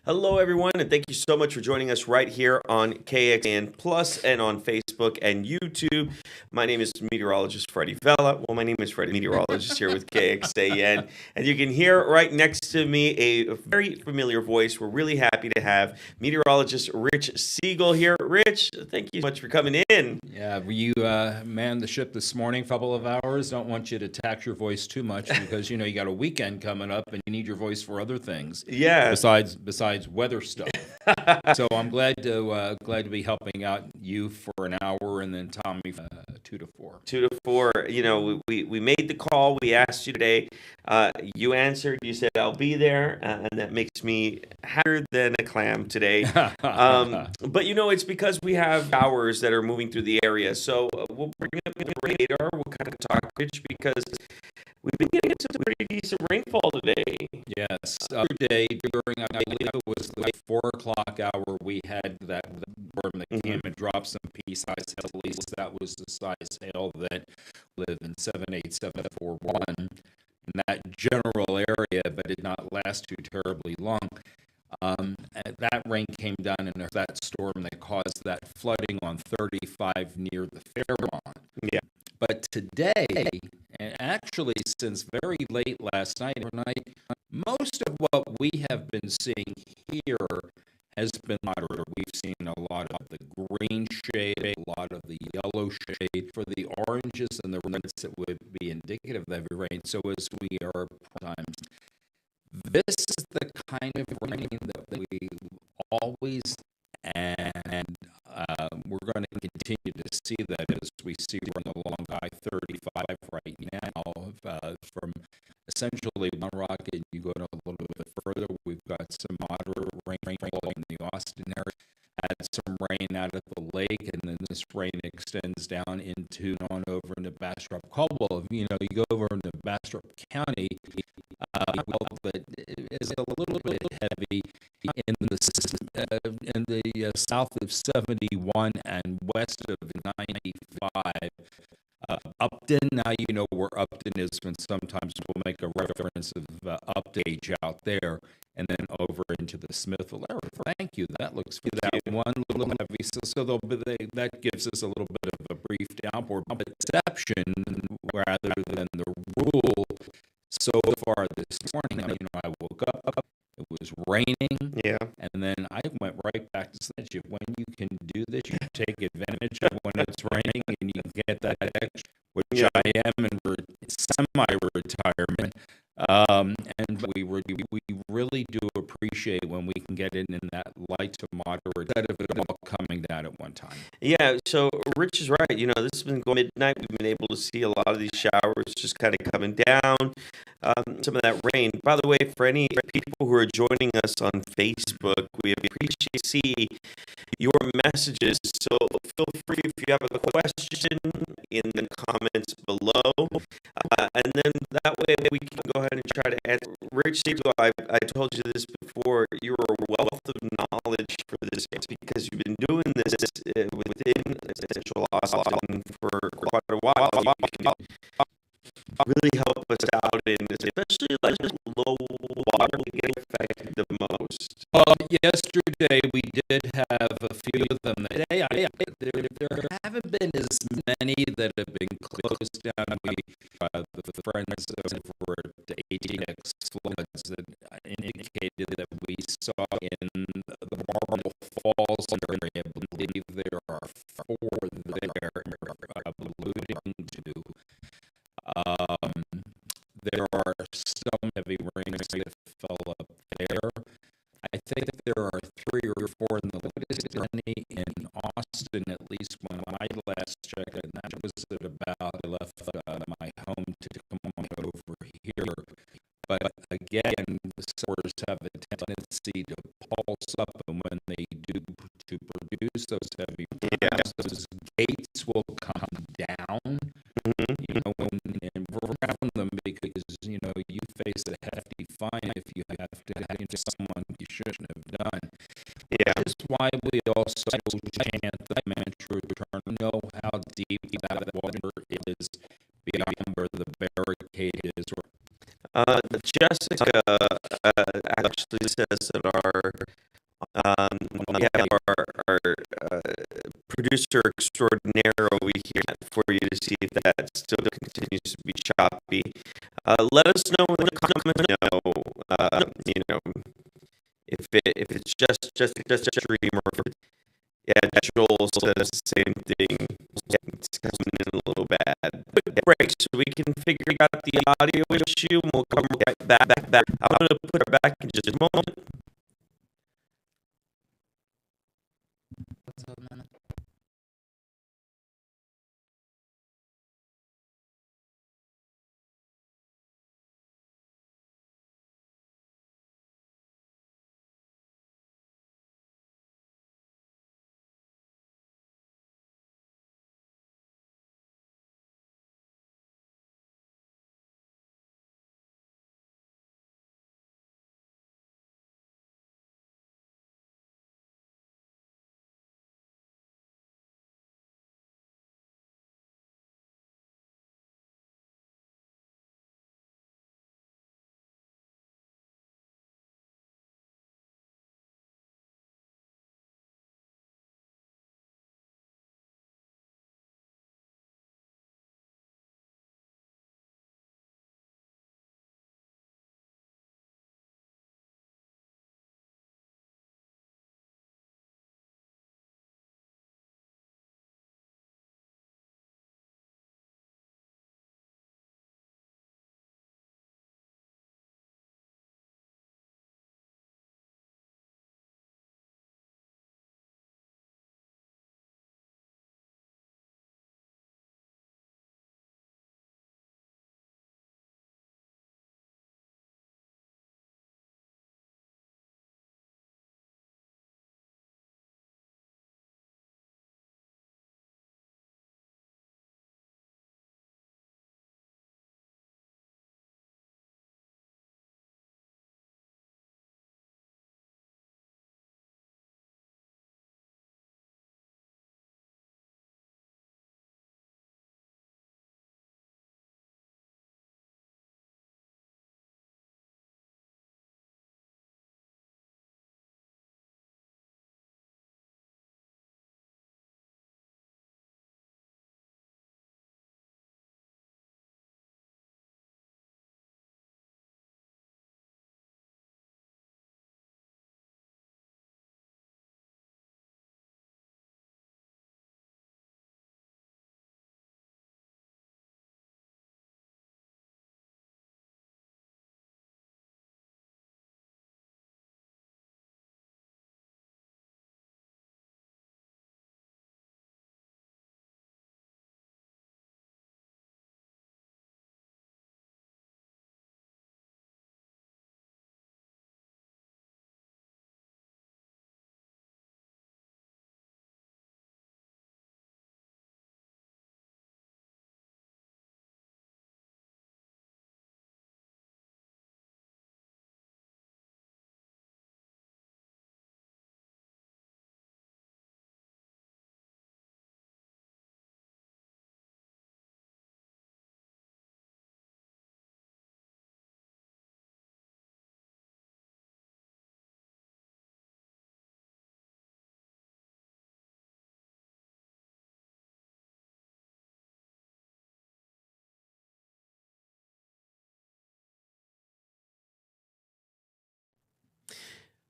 Hello, everyone, and thank you so much for joining us right here on KXAN Plus and on Facebook and YouTube. My name is meteorologist Freddie Vela. Well, my name is Freddie, meteorologist here with KXAN, and you can hear right next to me a very familiar voice. We're really happy to have meteorologist Rich Siegel here. Rich, thank you so much for coming in. Yeah, you manned the ship this morning, couple of hours. Don't want you to tax your voice too much because you got a weekend coming up and you need your voice for other things. Yeah. Besides weather stuff. So I'm glad to be helping out you for an hour and then Tommy 2 to 4. 2 to 4. We made the call. We asked you today. You answered. You said I'll be there, and that makes me happier than a clam today. But it's because we have showers that are moving through the area. So we'll bring up the radar. We'll kind of talk, Rich, because we've been getting some pretty decent rainfall today. Yes, today during I believe it was the 4 o'clock hour, we had that storm that came and dropped some pea-sized hail. At least that was the size hail that lived in 78741 in that general area, but did not last too terribly long. That rain came down in that storm that caused that flooding on 35 near the Fairmont. Yeah. But today, and actually since very late last night, most of what we have been seeing here has been moderate. We've seen a lot of the green shade, a lot of the yellow shade. For the oranges and the reds, it would be indicative of heavy rain. So as we are times, this is the kind of rain that we always and we're going to continue to see that as we see we're along I-35 right now from essentially Mount Rocket. You go a little bit further, we've got some moderate rainfall in the Austin area, had some rain out at the lake, and then this rain extends down into on over into Bastrop Caldwell. You go over into Bastrop County, that is a little bit heavy in the south of 71 and west of 95. Upton, now where Upton is, when sometimes we'll make a reference of update out there, and then over into the Smithville area. Thank you. That looks for that one little heavy. So that gives us a little bit of a brief downpour, but exception rather than the rule. So far this morning, I woke up. It was raining, yeah, and then I went right back to sleep. When you can do this, you take advantage of when it's raining, and you get that extra, which I am in semi-retirement. And we really do appreciate when we can get it in that light to moderate, instead of it all coming down at one time. Yeah, so Rich is right. This has been going midnight. We've been able to see a lot of these showers just kind of coming down. Some of that rain. By the way, for any people who are joining us on Facebook, we appreciate to see your messages. So feel free if you have a question in the comments below. And then that way we can go ahead and try to answer. Rich, I told you this before. You're a wealth of knowledge for this because you've been doing this within Central Austin for quite a while. You can really help us out in this, especially like low water to get affected the most. Yesterday we did have a few of them. Today, there haven't been as many that have been closed down. The friends over at ATX Floods that indicated that we saw in the Marble Falls area. I believe there are 4 there, alluding to. There are some heavy rains that fell up there. I think there are 3 or 4 in the latest journey in Austin, at least when I last checked, and that was at about I left my home to come on over here. But again, the stores have a tendency to pulse up, and when they do to produce those heavy rains, those gates will come down. And around them, because you face a hefty fine if you have to someone you shouldn't have done. Yeah, that's why we also chant the mantra, trying to know how deep that water is beyond where the barricade is. Jessica actually says that we have our producer extraordinaire over here for you to see if that still continues to be choppy. Let us know in the comments. If it's just a dream or yeah, Joel says the same thing. It's coming in a little bad. Quick break so we can figure out the audio issue, and we'll come right back. I'm going to put her back in just a moment.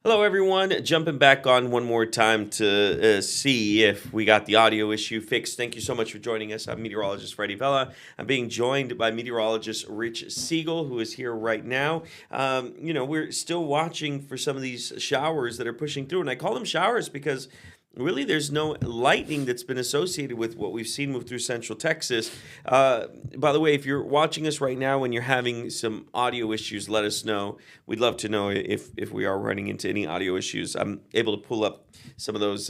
Hello, everyone. Jumping back on one more time to see if we got the audio issue fixed. Thank you so much for joining us. I'm meteorologist Freddie Vela. I'm being joined by meteorologist Rich Siegel, who is here right now. We're still watching for some of these showers that are pushing through, and I call them showers because really there's no lightning that's been associated with what we've seen move through central Texas. By the way, if you're watching us right now and you're having some audio issues, let us know. We'd love to know if we are running into any audio issues. I'm able to pull up some of those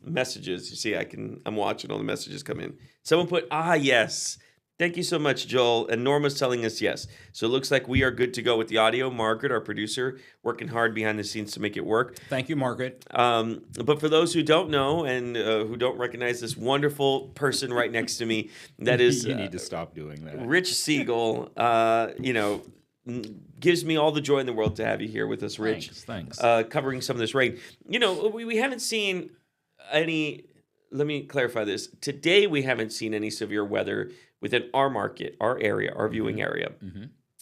messages. You see, I'm watching all the messages come in. Someone put, yes. Thank you so much, Joel. And Norma's telling us yes. So it looks like we are good to go with the audio. Margaret, our producer, working hard behind the scenes to make it work. Thank you, Margaret. But for those who don't know and who don't recognize this wonderful person right next to me, that is... You need to stop doing that. Rich Siegel, gives me all the joy in the world to have you here with us, Rich, Thanks. covering some of this rain. We haven't seen any. Let me clarify this. Today, we haven't seen any severe weather within our market, our area, our viewing area.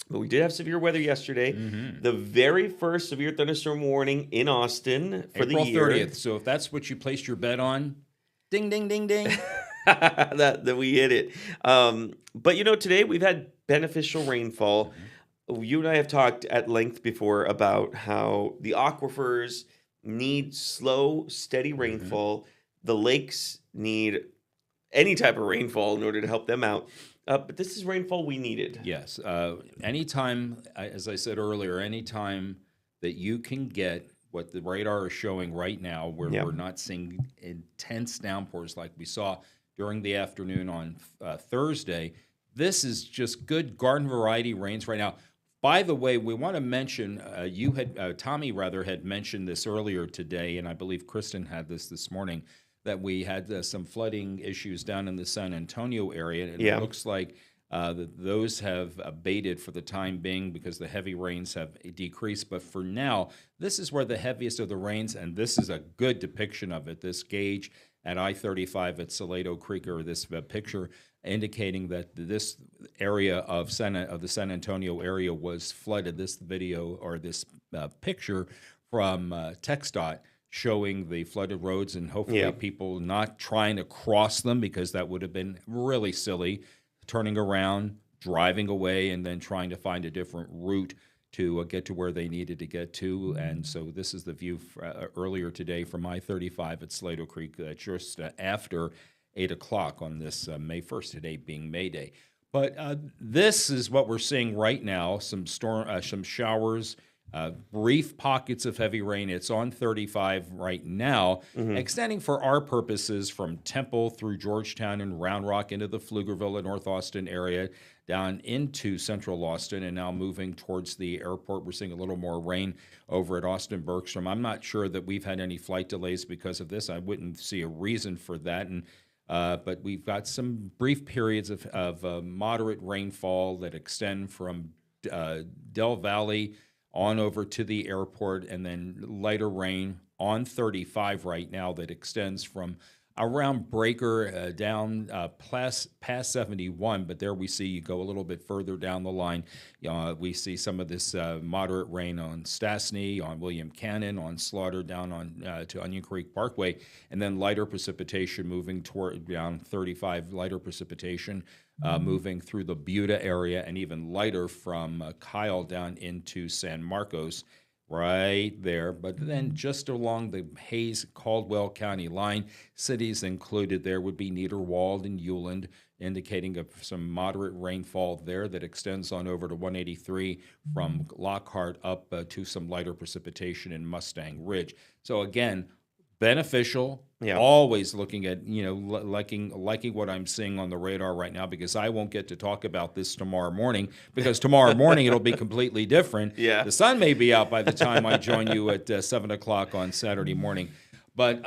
But we did have severe weather yesterday. The very first severe thunderstorm warning in Austin for April the year. 30th. So if that's what you placed your bet on, ding, ding, ding, ding. that we hit it. But today we've had beneficial rainfall. You and I have talked at length before about how the aquifers need slow, steady rainfall. The lakes need any type of rainfall in order to help them out. But this is rainfall we needed. Yes. Anytime, as I said earlier, anytime that you can get what the radar is showing right now, where we're not seeing intense downpours like we saw during the afternoon on Thursday, this is just good garden variety rains right now. By the way, we want to mention, Tommy had mentioned this earlier today, and I believe Kristen had this morning, that we had some flooding issues down in the San Antonio area, and it looks like those have abated for the time being because the heavy rains have decreased. But for now, this is where the heaviest of the rains, and this is a good depiction of it, this gauge at I-35 at Salado Creek, or this picture indicating that this area of the San Antonio area was flooded. This video, or this picture from TxDOT, showing the flooded roads, and hopefully people not trying to cross them, because that would have been really silly, turning around, driving away, and then trying to find a different route to get to where they needed to get to. And so this is the view earlier today from I-35 at Salado Creek, just after 8 o'clock on this May 1st, today being May Day. But this is what we're seeing right now, some showers, brief pockets of heavy rain. It's on 35 right now, extending for our purposes from Temple through Georgetown and Round Rock into the Pflugerville and North Austin area, down into central Austin, and now moving towards the airport. We're seeing a little more rain over at Austin Bergstrom. I'm not sure that we've had any flight delays because of this. I wouldn't see a reason for that. But we've got some brief periods of moderate rainfall that extend from Del Valley on over to the airport, and then lighter rain on 35 right now that extends from around Breaker down past 71. But there we see, you go a little bit further down the line, we see some of this moderate rain on Stastny, on William Cannon, on Slaughter, down on to Onion Creek Parkway, and then lighter precipitation moving toward down 35, lighter precipitation moving through the Buda area, and even lighter from Kyle down into San Marcos, right there. But then just along the Hayes-Caldwell County line, cities included there would be Niederwald and Euland, indicating some moderate rainfall there that extends on over to 183 from Lockhart up to some lighter precipitation in Mustang Ridge. So again, beneficial. Always looking at, liking what I'm seeing on the radar right now, because I won't get to talk about this tomorrow morning, because tomorrow morning it'll be completely different. The sun may be out by the time I join you at 7 o'clock on Saturday morning. But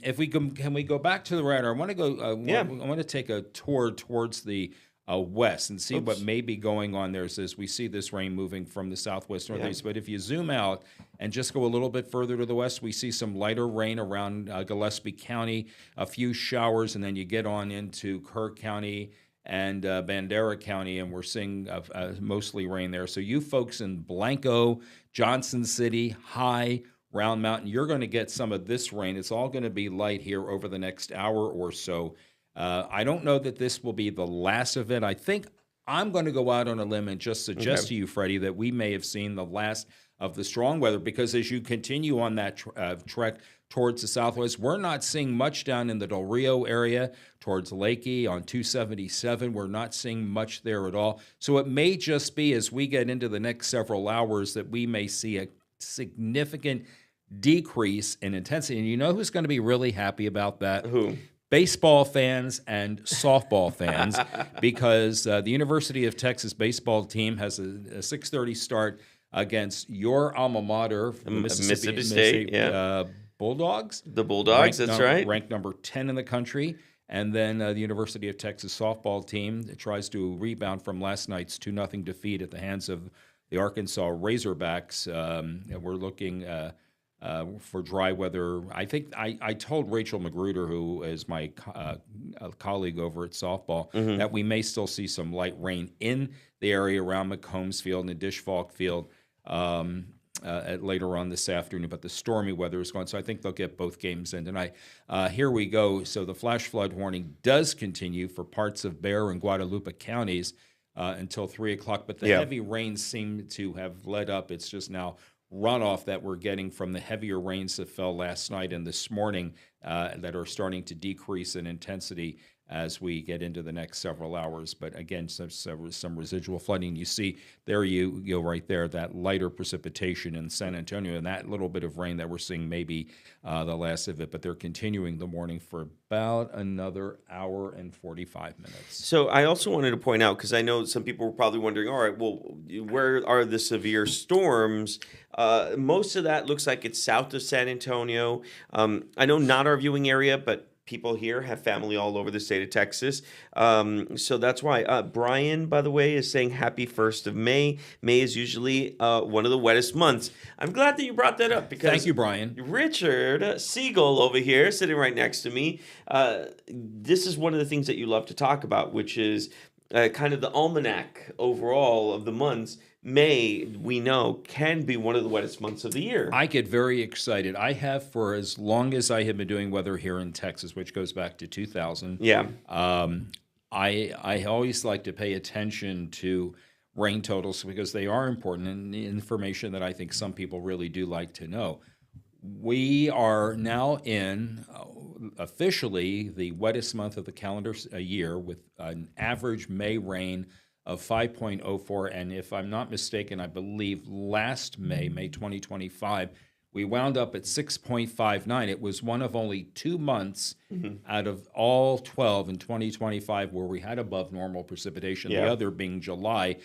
if we can we go back to the radar? I want to go. I want to take a tour towards the west and see what may be going on there. As we see this rain moving from the southwest northeast. But if you zoom out and just go a little bit further to the west, we see some lighter rain around Gillespie County, a few showers, and then you get on into Kerr County and Bandera County, and we're seeing mostly rain there. So you folks in Blanco, Johnson City, High, Round Mountain, you're going to get some of this rain. It's all going to be light here over the next hour or so. I don't know that this will be the last of it. I think I'm going to go out on a limb and just suggest to you, Freddie, that we may have seen the last of the strong weather, because as you continue on that trek towards the southwest, we're not seeing much down in the Del Rio area towards Lakey on 277. We're not seeing much there at all. So it may just be, as we get into the next several hours, that we may see a significant decrease in intensity. And you know who's going to be really happy about that? Who? Baseball fans and softball fans, because the University of Texas baseball team has a 6:30 start against your alma mater, Mississippi State, Bulldogs. The Bulldogs, that's right. Ranked number 10 in the country. And then the University of Texas softball team tries to rebound from last night's 2-0 defeat at the hands of the Arkansas Razorbacks. We're looking for dry weather. I think I told Rachel Magruder, who is my colleague over at softball, Hmm. that we may still see some light rain in the area around McCombs Field and Dish Falk Field later on this afternoon. But the stormy weather is gone, so I think they'll get both games in tonight. Here we go. So the flash flood warning does continue for parts of Bexar and Guadalupe counties until 3 o'clock, but the Yeah. heavy rains seem to have let up. It's just now runoff that we're getting from the heavier rains that fell last night and this morning that are starting to decrease in intensity as we get into the next several hours. But again, some residual flooding. You see there, you go right there, that lighter precipitation in San Antonio, and that little bit of rain that we're seeing maybe the last of it. But they're continuing the morning for about another hour and 45 minutes. So I also wanted to point out, because I know some people were probably wondering, all right, well, where are the severe storms? Most of that looks like it's south of San Antonio. I know not our viewing area, but people here have family all over the state of Texas. So that's why. Brian, by the way, is saying happy 1st of May. May is usually one of the wettest months. I'm glad that you brought that up, because Thank you, Brian. Richard Siegel over here, sitting right next to me, this is one of the things that you love to talk about, which is kind of the almanac overall of the months. May, we know, can be one of the wettest months of the year. I get very excited. I have for as long as I have been doing weather here in Texas, which goes back to 2000. Yeah. I always like to pay attention to rain totals because they are important and the information that I think some people really do like to know. We are now in officially the wettest month of the calendar year, with an average May rain of 5.04. And if I'm not mistaken, I believe last May 2025, we wound up at 6.59. It was one of only 2 months out of all 12 in 2025 where we had above normal precipitation, Yeah. the other being July.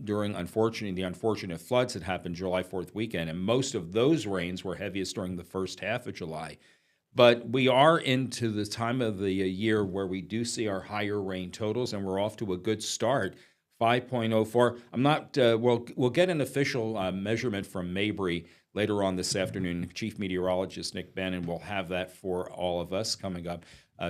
During the unfortunate floods that happened July 4th weekend, and most of those rains were heaviest during the first half of July. But we are into the time of the year where we do see our higher rain totals, and we're off to a good start. 5.04. I'm not. We'll get an official measurement from Mabry later on this afternoon. Chief Meteorologist Nick Bannon will have that for all of us coming up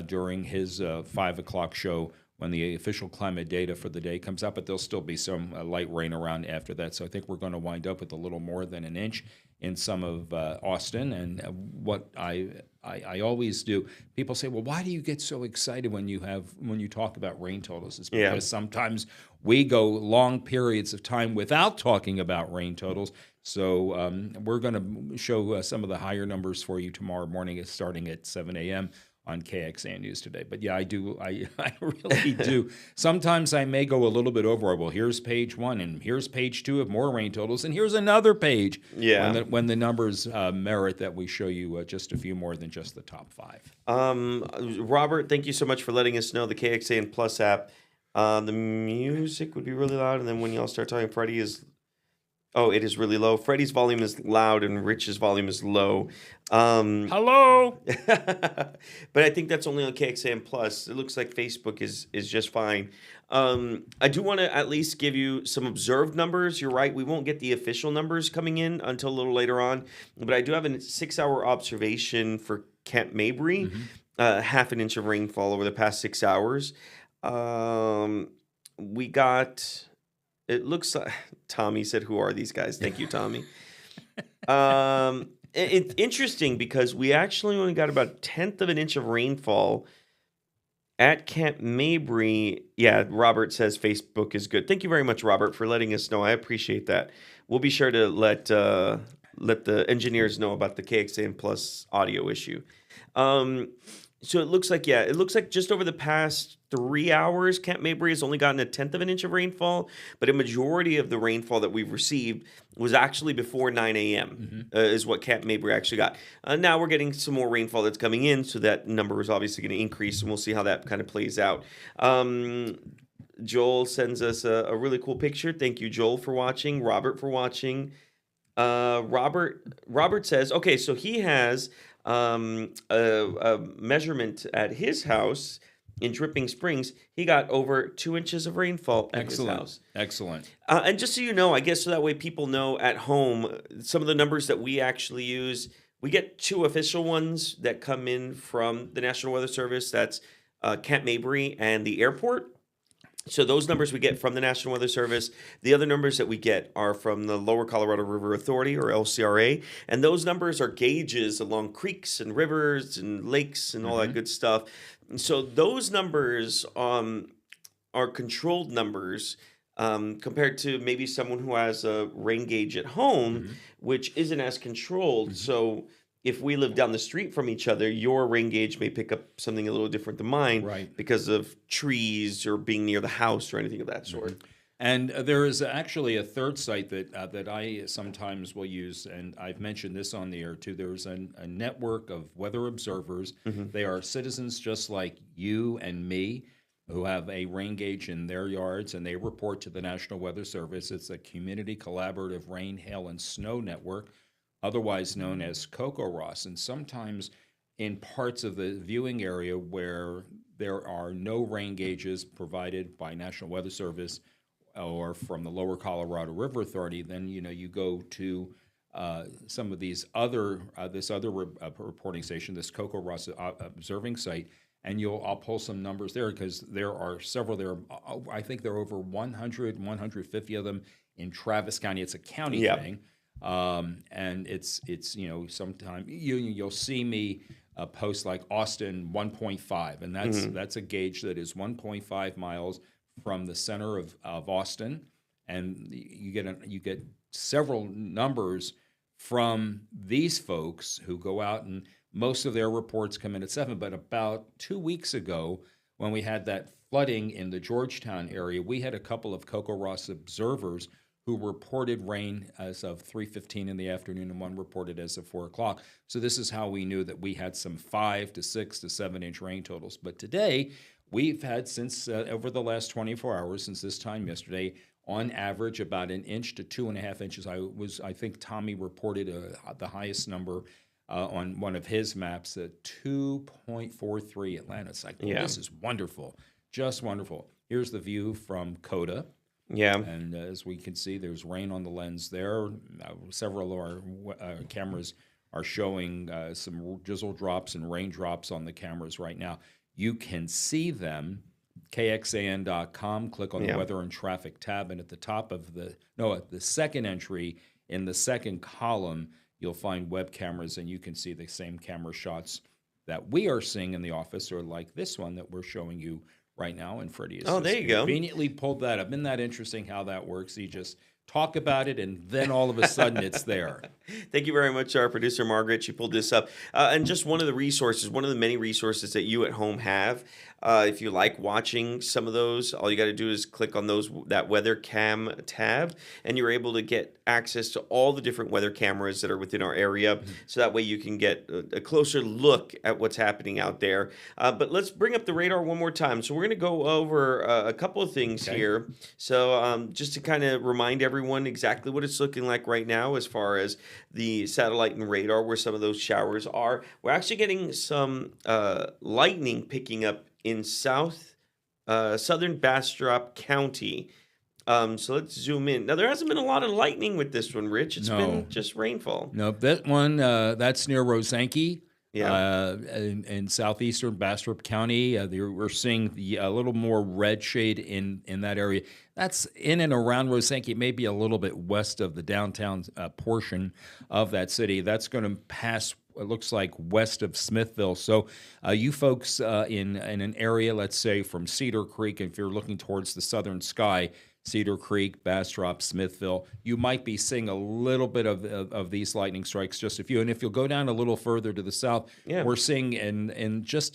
during his 5 o'clock show, when the official climate data for the day comes out, but there'll still be some light rain around after that. So I think we're going to wind up with a little more than an inch in some of Austin. And what I always do, people say, well, why do you get so excited when you talk about rain totals? It's because sometimes we go long periods of time without talking about rain totals. So we're going to show some of the higher numbers for you tomorrow morning, starting at 7 a.m. on KXAN News Today. But yeah, I do. I really do. Sometimes I may go a little bit over. Well, here's page 1, and here's page 2 of more rain totals, and here's another page. Yeah. When the numbers merit that we show you just a few more than just the top 5. Robert, thank you so much for letting us know the KXAN Plus app. The music would be really loud, and then when y'all start talking, Freddie is... Oh, it is really low. Freddie's volume is loud and Rich's volume is low. Hello. But I think that's only on KXAN Plus. It looks like Facebook is just fine. I do want to at least give you some observed numbers. You're right. We won't get the official numbers coming in until a little later on. But I do have a 6-hour observation for Camp Mabry. Half an inch of rainfall over the past 6 hours. We got... It looks like Tommy said, "Who are these guys?" Thank you, Tommy. It's interesting because we actually only got about 1/10 of an inch of rainfall at Camp Mabry. Yeah, Robert says Facebook is good. Thank you very much, Robert, for letting us know. I appreciate that. We'll be sure to let the engineers know about the KXAN Plus audio issue. So it looks like just over the past 3 hours, Camp Mabry has only gotten 1/10 of an inch of rainfall, but a majority of the rainfall that we've received was actually before 9 a.m. Is what Camp Mabry actually got. Now we're getting some more rainfall that's coming in, so that number is obviously going to increase, and we'll see how that kind of plays out. Joel sends us a really cool picture. Thank you, Joel, for watching. Robert for watching. Robert says, okay, so he has a measurement at his house in Dripping Springs, he got over 2 inches of rainfall at his Excellent. house. Excellent. And just so you know, I guess so that way people know at home, some of the numbers that we actually use, we get two official ones that come in from the National Weather Service. That's Camp Mabry and the airport. So those numbers we get from the National Weather Service. The other numbers that we get are from the Lower Colorado River Authority, or LCRA, and those numbers are gauges along creeks and rivers and lakes and all that Hmm. good stuff. So those numbers are controlled numbers, compared to maybe someone who has a rain gauge at home, Hmm. which isn't as controlled. Hmm. So if we live down the street from each other, your rain gauge may pick up something a little different than mine Right. because of trees or being near the house or anything of that Hmm. sort. And there is actually a third site that I sometimes will use, and I've mentioned this on the air too. There's a network of weather observers. Hmm. They are citizens just like you and me who have a rain gauge in their yards, and they report to the National Weather Service. It's a community collaborative rain, hail, and snow network, otherwise known as CocoRoss. And sometimes in parts of the viewing area where there are no rain gauges provided by National Weather Service or from the Lower Colorado River Authority, then you go to some of these other this other reporting station, this CocoRoss observing site, and I'll pull some numbers there because there are several there. I think there are over 100, 150 of them in Travis County. It's a county Yeah. thing, and it's sometime you'll see me post like Austin 1.5, and Hmm. that's a gauge that is 1.5 miles from the center of Austin, and you get several numbers from these folks who go out, and most of their reports come in at 7. But about 2 weeks ago, when we had that flooding in the Georgetown area, we had a couple of CocoRoss observers who reported rain as of 3:15 in the afternoon, and one reported as of 4 o'clock. So this is how we knew that we had some 5 to 6 to 7 inch rain totals. But today, we've had, since over the last 24 hours, since this time yesterday, on average about an inch to 2.5 inches. I think Tommy reported the highest number on one of his maps at 2.43 Atlanta. It's like, well, Yeah. this is wonderful, just wonderful. Here's the view from Coda. Yeah. And as we can see, there's rain on the lens there. Several of our cameras are showing some drizzle drops and raindrops on the cameras right now. You can see them, kxan.com, click on the Yeah. weather and traffic tab, and at the top of at the second entry in the second column, you'll find web cameras, and you can see the same camera shots that we are seeing in the office, or like this one that we're showing you right now. And Freddie has Oh, just there you go. conveniently pulled that up. Isn't that interesting how that works? You just talk about it, and then all of a sudden it's there. Thank you very much, our producer Margaret. She pulled this up, and just one of the resources, one of the many resources that you at home have. If you like watching some of those, all you got to do is click on that weather cam tab, and you're able to get access to all the different weather cameras that are within our area. So that way you can get a closer look at what's happening out there. But let's bring up the radar one more time. So we're going to go over a couple of things Okay. here. So just to kind of remind everyone exactly what it's looking like right now as far as the satellite and radar, where some of those showers are. We're actually getting some lightning picking up in southern Bastrop County. So let's zoom in. Now, there hasn't been a lot of lightning with this one, Rich. It's No. been just rainfall. No, that one, that's near Rosanke. Yeah. In southeastern Bastrop County, we're seeing a little more red shade in that area. That's in and around Rosanke, maybe a little bit west of the downtown portion of that city. That's going to pass, it looks like, west of Smithville. So you folks in an area, let's say from Cedar Creek, if you're looking towards the southern sky, Cedar Creek, Bastrop, Smithville, you might be seeing a little bit of these lightning strikes, just a few. And if you'll go down a little further to the south, Yeah. we're seeing in just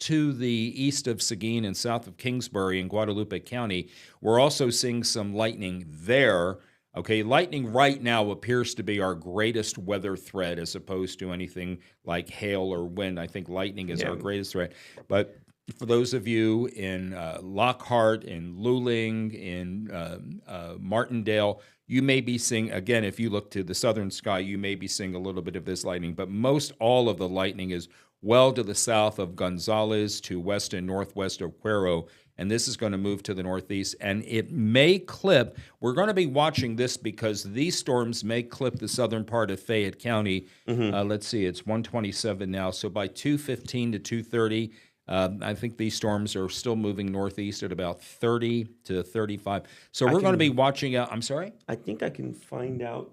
to the east of Seguin and south of Kingsbury in Guadalupe County, we're also seeing some lightning there. Okay, lightning right now appears to be our greatest weather threat as opposed to anything like hail or wind. I think lightning is Yeah. our greatest threat. But for those of you in Lockhart, in Luling, in Martindale, you may be seeing, again, if you look to the southern sky, you may be seeing a little bit of this lightning, but most all of the lightning is well to the south of Gonzales, to west and northwest of Cuero, and this is going to move to the northeast, and it may clip. We're going to be watching this because these storms may clip the southern part of Fayette County. Let's see, it's 127 now, so by 2:15 to 2:30, I think these storms are still moving northeast at about 30 to 35. So we're going to be watching out. I'm sorry? I think I can find out.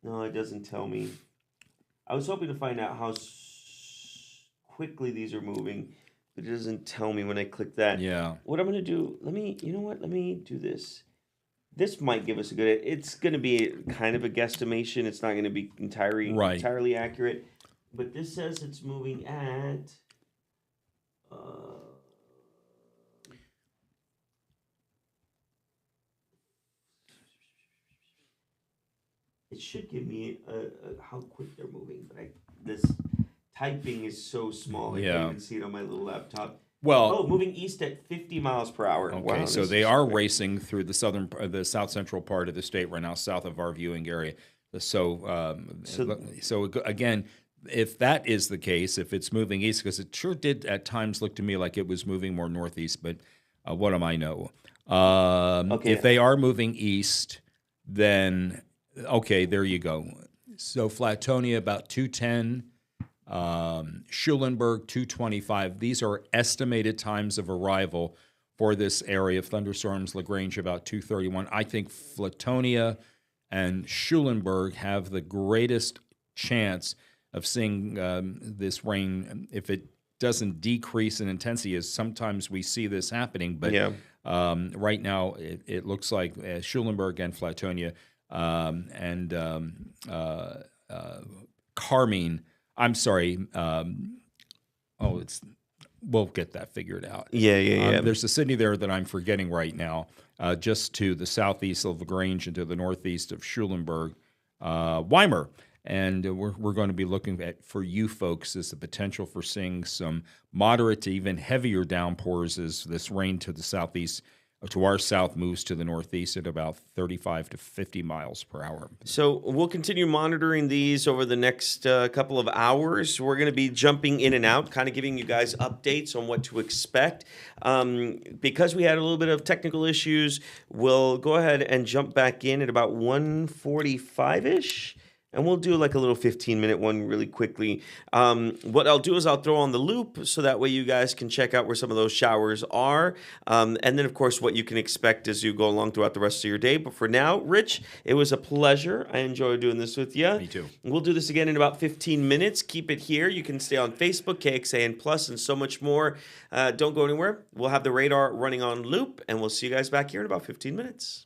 No, it doesn't tell me. I was hoping to find out how quickly these are moving, but it doesn't tell me when I click that. Yeah. What I'm going to do, you know what? Let me do this. This might give us a good, it's going to be kind of a guesstimation. It's not going to be entirely accurate, but this says it's moving at, it should give me how quick they're moving, but this typing is so small I can't even see it on my little laptop. Well, moving east at 50 miles per hour. Okay, wow, so they are racing through the south central part of the state right now, south of our viewing area. So again, if that is the case, if it's moving east, because it sure did at times look to me like it was moving more northeast, but what am I know? If they are moving east, then okay, there you go. So Flatonia about 210. Schulenburg 225. These are estimated times of arrival for this area of thunderstorms. LaGrange about 231. I think Flatonia and Schulenburg have the greatest chance of seeing this rain if it doesn't decrease in intensity, as sometimes we see this happening. But right now it looks like Schulenburg and Flatonia Carmine. I'm sorry. We'll get that figured out. Yeah. There's a city there that I'm forgetting right now, just to the southeast of LaGrange and to the northeast of Schulenburg, Weimar. And we're going to be looking for you folks as the potential for seeing some moderate to even heavier downpours as this rain to the southeast, to our south, moves to the northeast at about 35 to 50 miles per hour. So we'll continue monitoring these over the next couple of hours. We're going to be jumping in and out, kind of giving you guys updates on what to expect. Because we had a little bit of technical issues, we'll go ahead and jump back in at about 1:45-ish. And we'll do like a little 15-minute one really quickly. What I'll do is I'll throw on the loop so that way you guys can check out where some of those showers are. And then, of course, what you can expect as you go along throughout the rest of your day. But for now, Rich, it was a pleasure. I enjoyed doing this with you. Me too. We'll do this again in about 15 minutes. Keep it here. You can stay on Facebook, KXAN Plus, and so much more. Don't go anywhere. We'll have the radar running on loop, and we'll see you guys back here in about 15 minutes.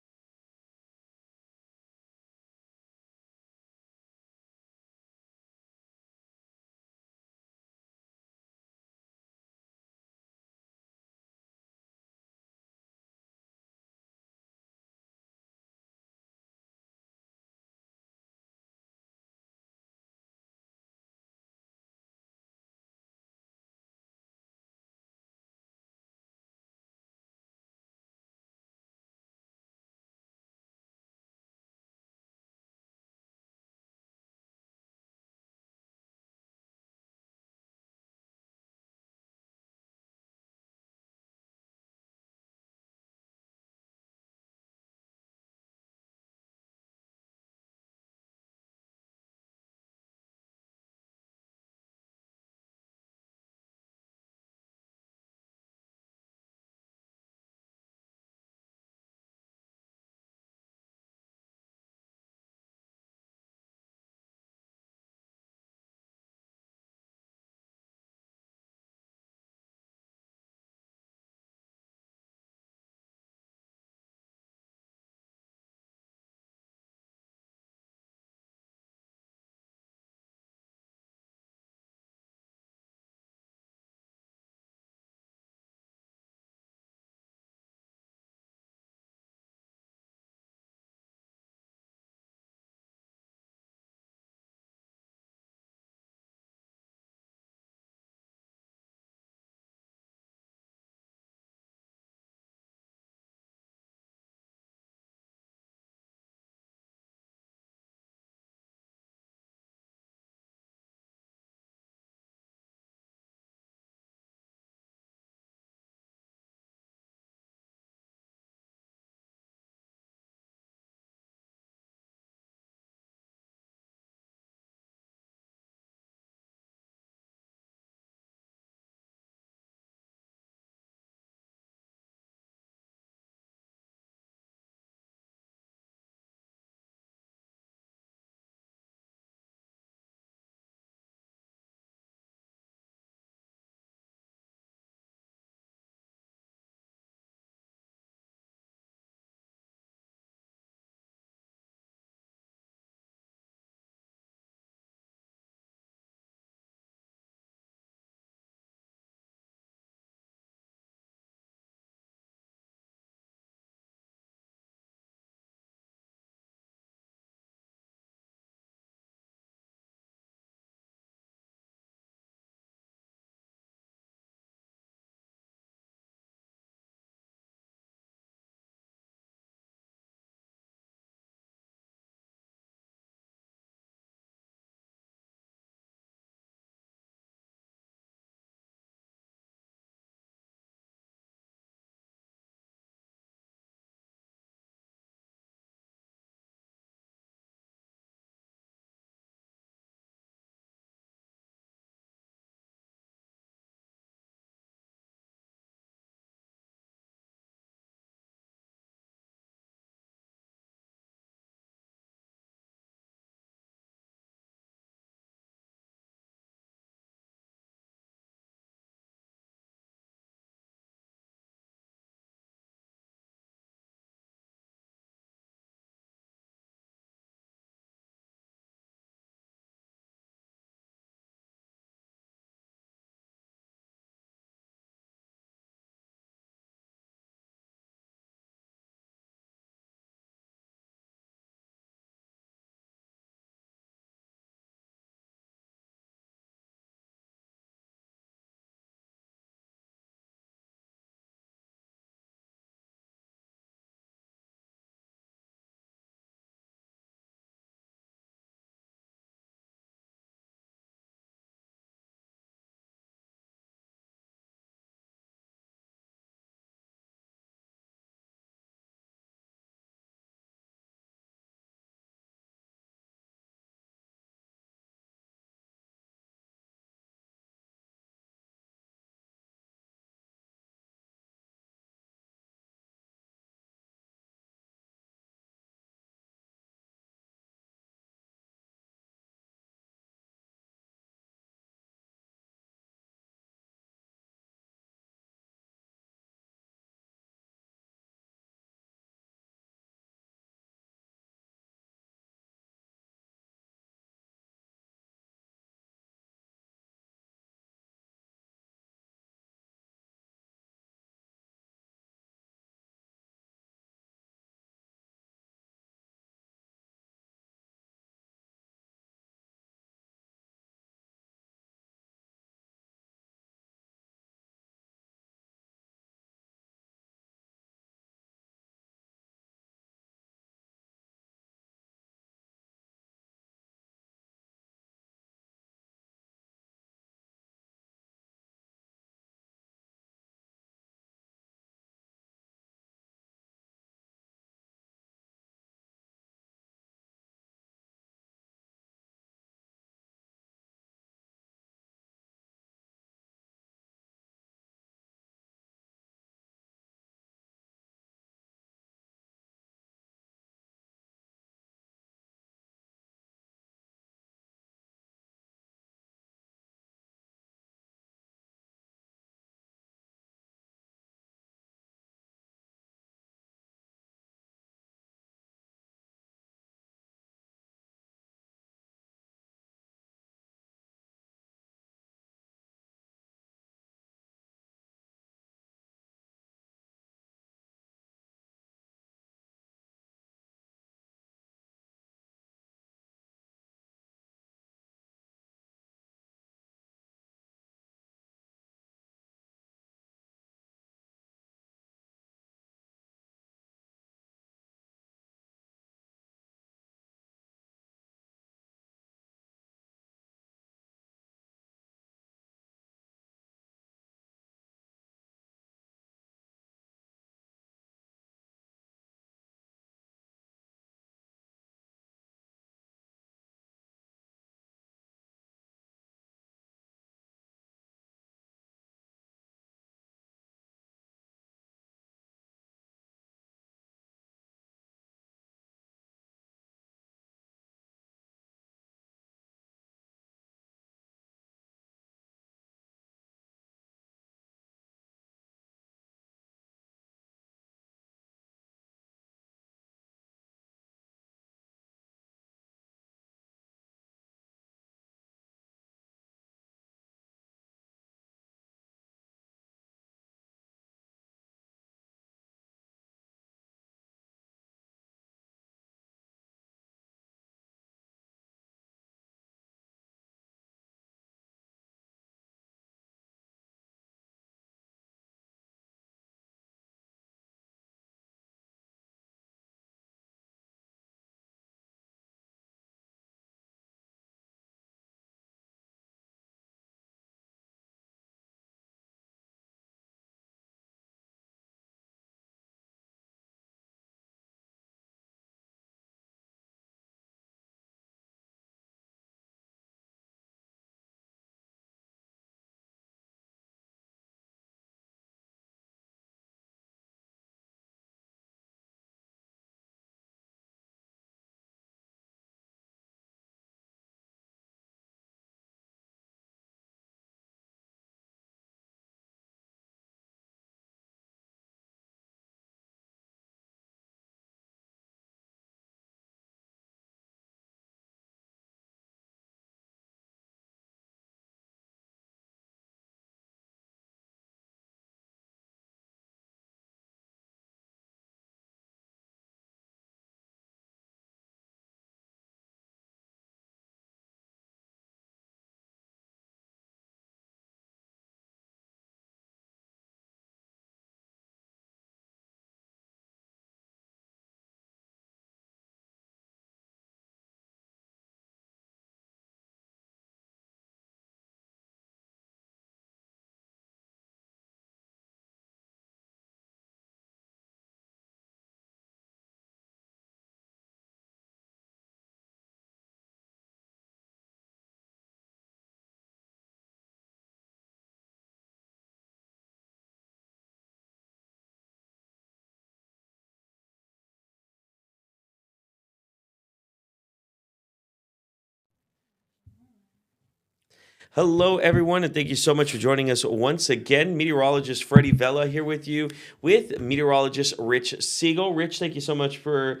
Hello, everyone, and thank you so much for joining us once again. Meteorologist Freddie Vela here with you with meteorologist Rich Siegel. Rich, thank you so much for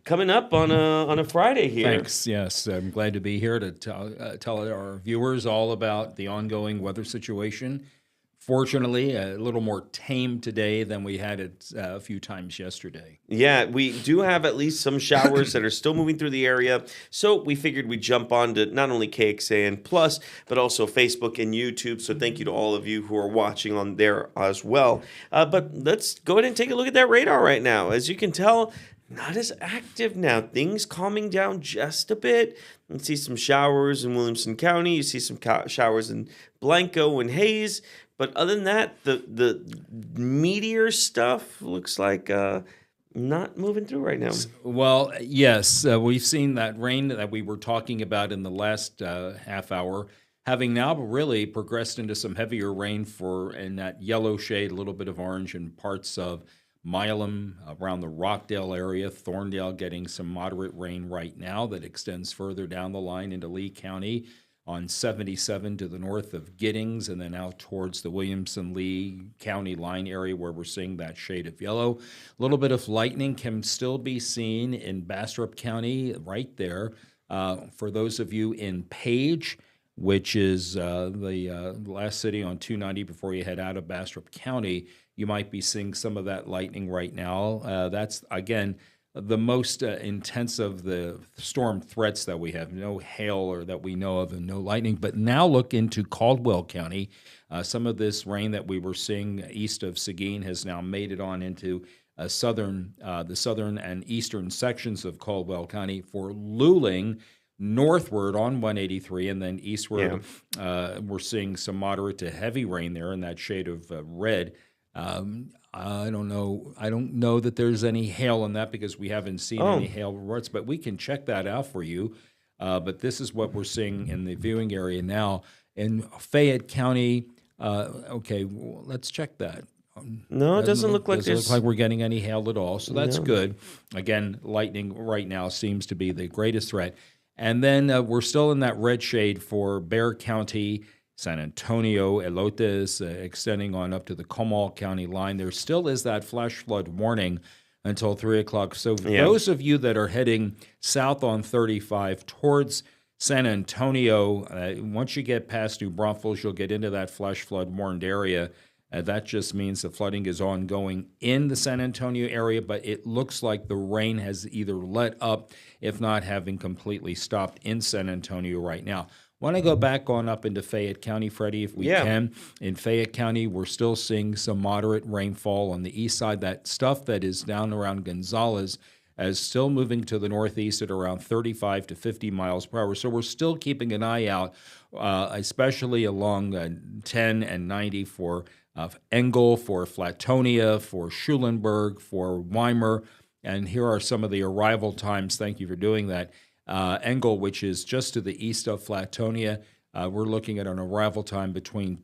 coming up on a Friday here. Thanks. Yes, I'm glad to be here to tell our viewers all about the ongoing weather situation. Fortunately, a little more tame today than we had it a few times yesterday. Yeah, we do have at least some showers that are still moving through the area. So we figured we'd jump on to not only KXAN Plus, but also Facebook and YouTube. So thank you to all of you who are watching on there as well. But let's go ahead and take a look at that radar right now. As you can tell, not as active now. Things calming down just a bit. You see some showers in Williamson County. You see some showers in Blanco and Hayes. But other than that, the meteor stuff looks like not moving through right now. Well, yes, we've seen that rain that we were talking about in the last half hour, having now really progressed into some heavier rain in that yellow shade, a little bit of orange in parts of Milam, around the Rockdale area, Thorndale getting some moderate rain right now that extends further down the line into Lee County on 77 to the north of Giddings, and then out towards the Williamson-Lee County line area where we're seeing that shade of yellow. A little bit of lightning can still be seen in Bastrop County right there. For those of you in Page, which is the last city on 290 before you head out of Bastrop County, you might be seeing some of that lightning right now. That's, again, the most intense of the storm threats that we have. No hail or that we know of, and no lightning. But now look into Caldwell County. Some of this rain that we were seeing east of Seguin has now made it on into the southern and eastern sections of Caldwell County. For Luling, northward on 183 and then eastward, we're seeing some moderate to heavy rain there in that shade of red. I don't know that there's any hail in that because we haven't seen any hail reports, but we can check that out for you. But this is what we're seeing in the viewing area now. In Fayette County, let's check that. No, it doesn't look like Doesn't look like we're getting any hail at all, so that's good. Again, lightning right now seems to be the greatest threat. And then we're still in that red shade for Bexar County, San Antonio, Elotes, extending on up to the Comal County line. There still is that flash flood warning until 3 o'clock. So those of you that are heading south on 35 towards San Antonio, once you get past New Braunfels, you'll get into that flash flood warned area. That just means the flooding is ongoing in the San Antonio area, but it looks like the rain has either let up, if not having completely stopped in San Antonio right now. Want to go back on up into Fayette County, Freddie, if we can. In Fayette County, we're still seeing some moderate rainfall on the east side. That stuff that is down around Gonzales is still moving to the northeast at around 35 to 50 miles per hour. So we're still keeping an eye out, especially along 10 and 90 for Engel, for Flatonia, for Schulenburg, for Weimar. And here are some of the arrival times. Thank you for doing that. Engel, which is just to the east of Flatonia, we're looking at an arrival time between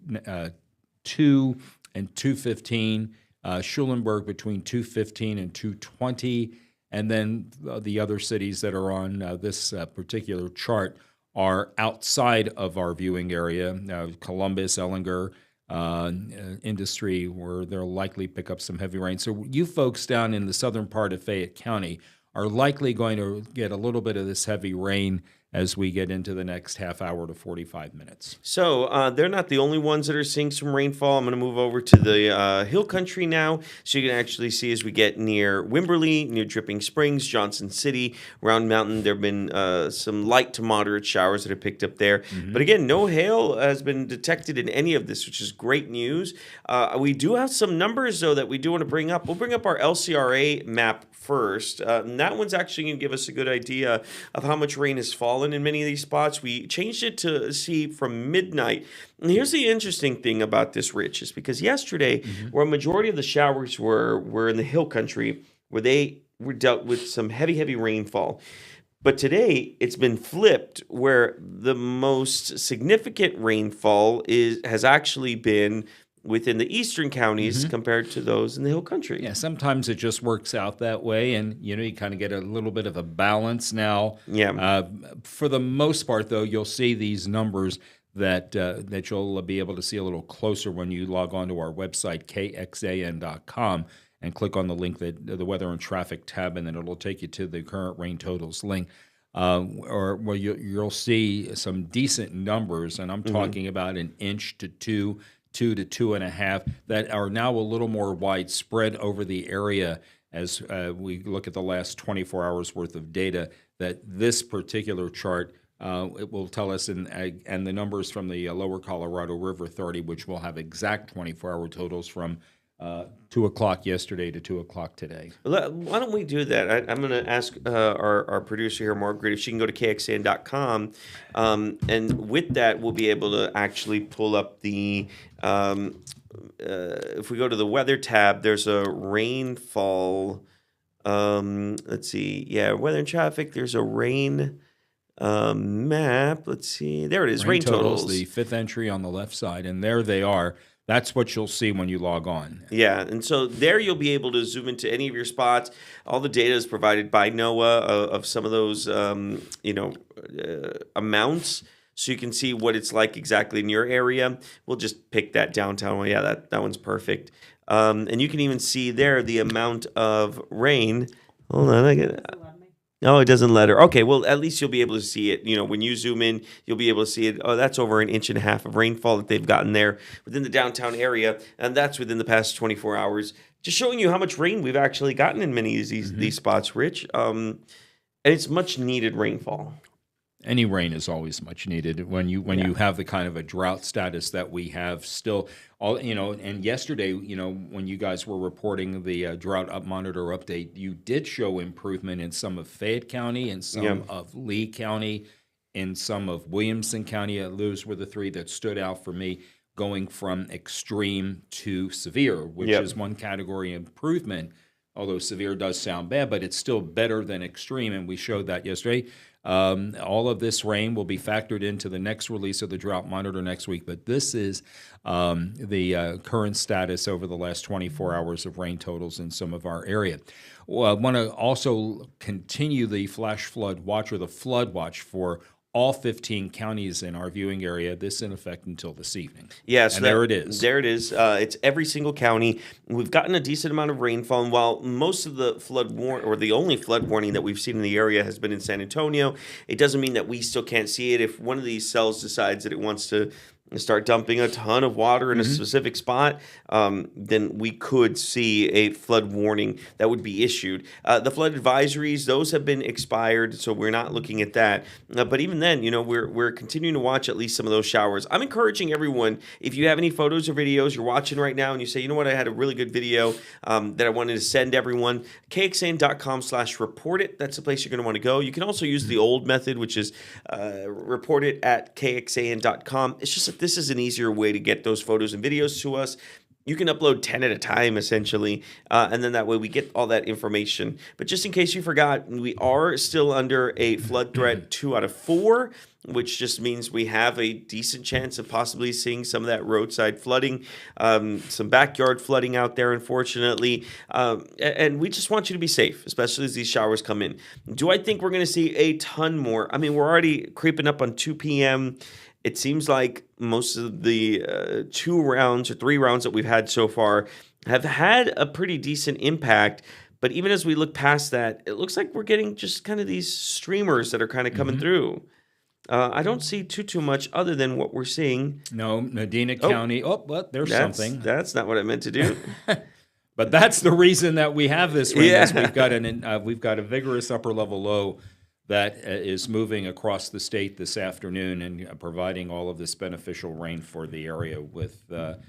2 and 2:15. Schulenburg between 2:15 and 2:20. And then the other cities that are on this particular chart are outside of our viewing area. Columbus, Ellinger, Industry, where they'll likely pick up some heavy rain. So you folks down in the southern part of Fayette County are likely going to get a little bit of this heavy rain as we get into the next half hour to 45 minutes. So they're not the only ones that are seeing some rainfall. I'm going to move over to the hill country now, so you can actually see as we get near Wimberley, near Dripping Springs, Johnson City, Round Mountain. There have been some light to moderate showers that have picked up there. Mm-hmm. But again, no hail has been detected in any of this, which is great news. We do have some numbers, though, that we do want to bring up. We'll bring up our LCRA map first. And that one's actually going to give us a good idea of how much rain has fallen in many of these spots. We changed it to see from midnight. And here's the interesting thing about this, Rich, is because yesterday, where a majority of the showers were in the hill country, where they were dealt with some heavy rainfall. But today, it's been flipped, where the most significant rainfall has actually been within the eastern counties compared to those in the hill country. Yeah, sometimes it just works out that way, and you kind of get a little bit of a balance now. Yeah. For the most part, though, you'll see these numbers. that you'll be able to see a little closer when you log on to our website, kxan.com, and click on the link, that the weather and traffic tab, and then it'll take you to the current rain totals link. Or where you'll see some decent numbers, and I'm talking about an inch to two to 2.5, that are now a little more widespread over the area as we look at the last 24 hours worth of data. That this particular chart it will tell us, and the numbers from the Lower Colorado River Authority, which will have exact 24-hour totals from 2 o'clock yesterday to 2 o'clock today. Why don't we do that? I'm going to ask our producer here, Margaret, if she can go to kxan.com, and with that, we'll be able to actually pull up the. If we go to the weather tab, there's a rainfall. Let's see. Yeah, weather and traffic. There's a rain map. Let's see. There it is. Rain totals. The fifth entry on the left side, and there they are. That's what you'll see when you log on. Yeah, and so there you'll be able to zoom into any of your spots. All the data is provided by NOAA of some of those, amounts, so you can see what it's like exactly in your area. We'll just pick that downtown one. Yeah, that one's perfect. And you can even see there the amount of rain. Hold on, I get. No, it doesn't let her. Okay, well, at least you'll be able to see it. When you zoom in, you'll be able to see it. Oh, that's over 1.5 inches of rainfall that they've gotten there within the downtown area, and that's within the past 24 hours. Just showing you how much rain we've actually gotten in many of these spots, Rich. And it's much needed rainfall. Any rain is always much needed when you have the kind of a drought status that we have still. And yesterday, when you guys were reporting the drought monitor update, you did show improvement in some of Fayette County and some of Lee County, in some of Williamson County. Those were the three that stood out for me, going from extreme to severe, which is one category improvement. Although severe does sound bad, but it's still better than extreme, and we showed that yesterday. All of this rain will be factored into the next release of the drought monitor next week, but this is the current status over the last 24 hours of rain totals in some of our area. Well, I want to also continue the flash flood watch, or the flood watch, for all 15 counties in our viewing area. This in effect until this evening. Yeah, so there it is. There it is. It's every single county. We've gotten a decent amount of rainfall, and while most of the the only flood warning that we've seen in the area has been in San Antonio, it doesn't mean that we still can't see it. If one of these cells decides that it wants to start dumping a ton of water in a specific spot, then we could see a flood warning that would be issued. The flood advisories, those have been expired, so we're not looking at that. But even then, we're continuing to watch at least some of those showers. I'm encouraging everyone, if you have any photos or videos you're watching right now and you say, you know what, I had a really good video that I wanted to send everyone, kxan.com/report it. That's the place you're going to want to go. You can also use the old method, which is report it at kxan.com. It's just that this is an easier way to get those photos and videos to us. You can upload 10 at a time, essentially, and then that way we get all that information. But just in case you forgot, we are still under a flood threat 2 out of 4, which just means we have a decent chance of possibly seeing some of that roadside flooding, some backyard flooding out there, unfortunately. And we just want you to be safe, especially as these showers come in. Do I think we're going to see a ton more? I mean, we're already creeping up on 2 p.m., It seems like most of the 2 rounds or 3 rounds that we've had so far have had a pretty decent impact. But even as we look past that, it looks like we're getting just kind of these streamers that are kind of coming through. I don't see too much other than what we're seeing. No, Medina County. Oh, well, there's something. That's not what I meant to do. But that's the reason that we have this rain. Is we've got a vigorous upper level low that is moving across the state this afternoon and providing all of this beneficial rain for the area, with the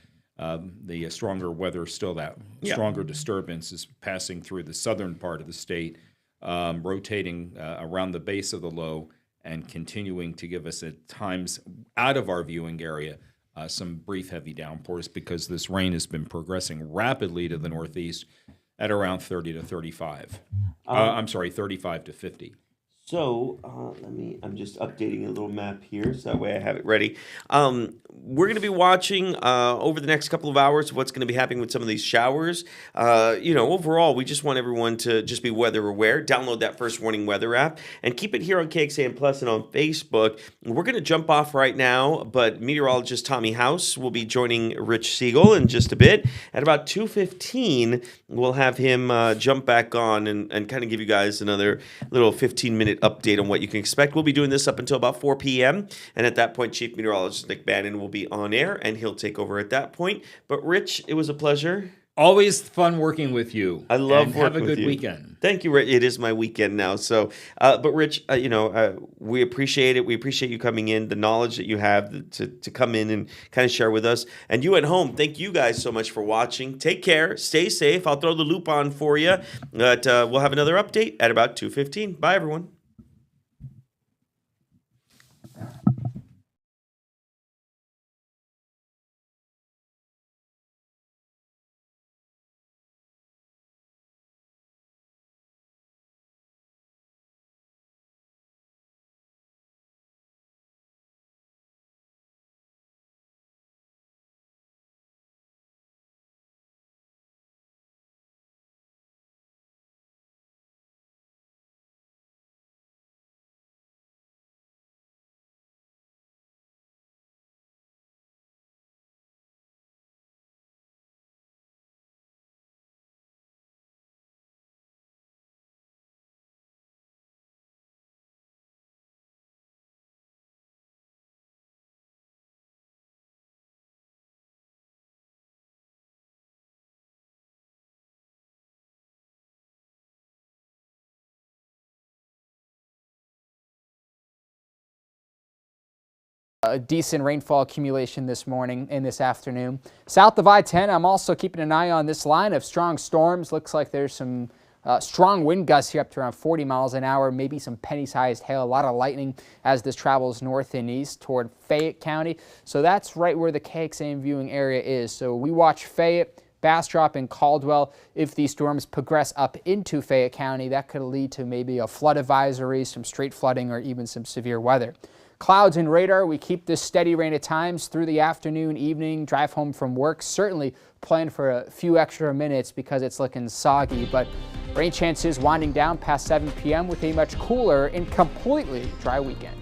stronger weather still. That stronger disturbance is passing through the southern part of the state, rotating around the base of the low and continuing to give us at times out of our viewing area some brief heavy downpours, because this rain has been progressing rapidly to the northeast at around 30 to 35. 35 to 50. I'm just updating a little map here so that way I have it ready. We're going to be watching over the next couple of hours what's going to be happening with some of these showers. Overall, we just want everyone to just be weather aware. Download that First Warning Weather app and keep it here on KXAN Plus and on Facebook. We're going to jump off right now, but meteorologist Tommy House will be joining Rich Siegel in just a bit. At about 2:15, we'll have him jump back on and kind of give you guys another little 15-minute update on what you can expect. We'll be doing this up until about 4 p.m. And at that point, Chief Meteorologist Nick Bannon will be on air and he'll take over at that point. But Rich, it was a pleasure. Always fun working with you. I love and working have a with good you. weekend. Thank you, Rich. It is my weekend now. So, but Rich, we appreciate it. We appreciate you coming in, the knowledge that you have to come in and kind of share with us. And you at home, thank you guys so much for watching. Take care. Stay safe. I'll throw the loop on for you. But we'll have another update at about 2:15. Bye, everyone. A decent rainfall accumulation this morning and this afternoon. South of I-10, I'm also keeping an eye on this line of strong storms. Looks like there's some strong wind gusts here up to around 40 miles an hour, maybe some penny-sized hail, a lot of lightning as this travels north and east toward Fayette County. So that's right where the KXAN viewing area is. So we watch Fayette, Bastrop, and Caldwell. If these storms progress up into Fayette County, that could lead to maybe a flood advisory, some straight flooding, or even some severe weather. Clouds and radar, we keep this steady rain at times through the afternoon, evening, drive home from work. Certainly plan for a few extra minutes because it's looking soggy, but rain chances winding down past 7 p.m. with a much cooler and completely dry weekend.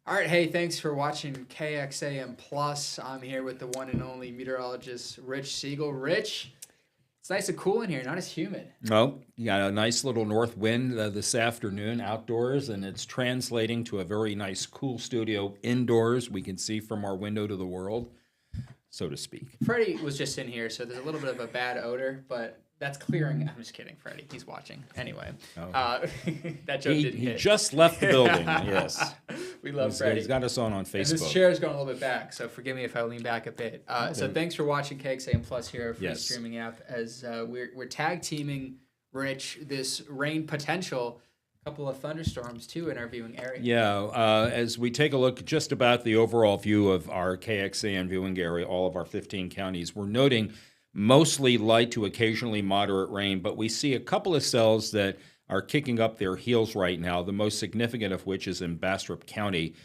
All right, hey, thanks for watching KXAM Plus. I'm here with the one and only meteorologist, Rich Siegel. Rich, it's nice and cool in here, not as humid. Well, you got a nice little north wind this afternoon outdoors, and it's translating to a very nice cool studio indoors. We can see from our window to the world, so to speak. Freddie was just in here, so there's a little bit of a bad odor, but that's clearing. I'm just kidding, Freddie. He's watching. Anyway, that joke didn't hit. He just left the building, yes. We love Freddie. He's got us on Facebook. And this chair is going a little bit back, so forgive me if I lean back a bit. So thanks for watching KXAM Plus here, free streaming app, as we're tag teaming, Rich, this rain potential. A couple of thunderstorms, too, in our viewing area. Yeah, as we take a look just about the overall view of our KXAN viewing area, all of our 15 counties, we're noting mostly light to occasionally moderate rain, but we see a couple of cells that are kicking up their heels right now, the most significant of which is in Bastrop County,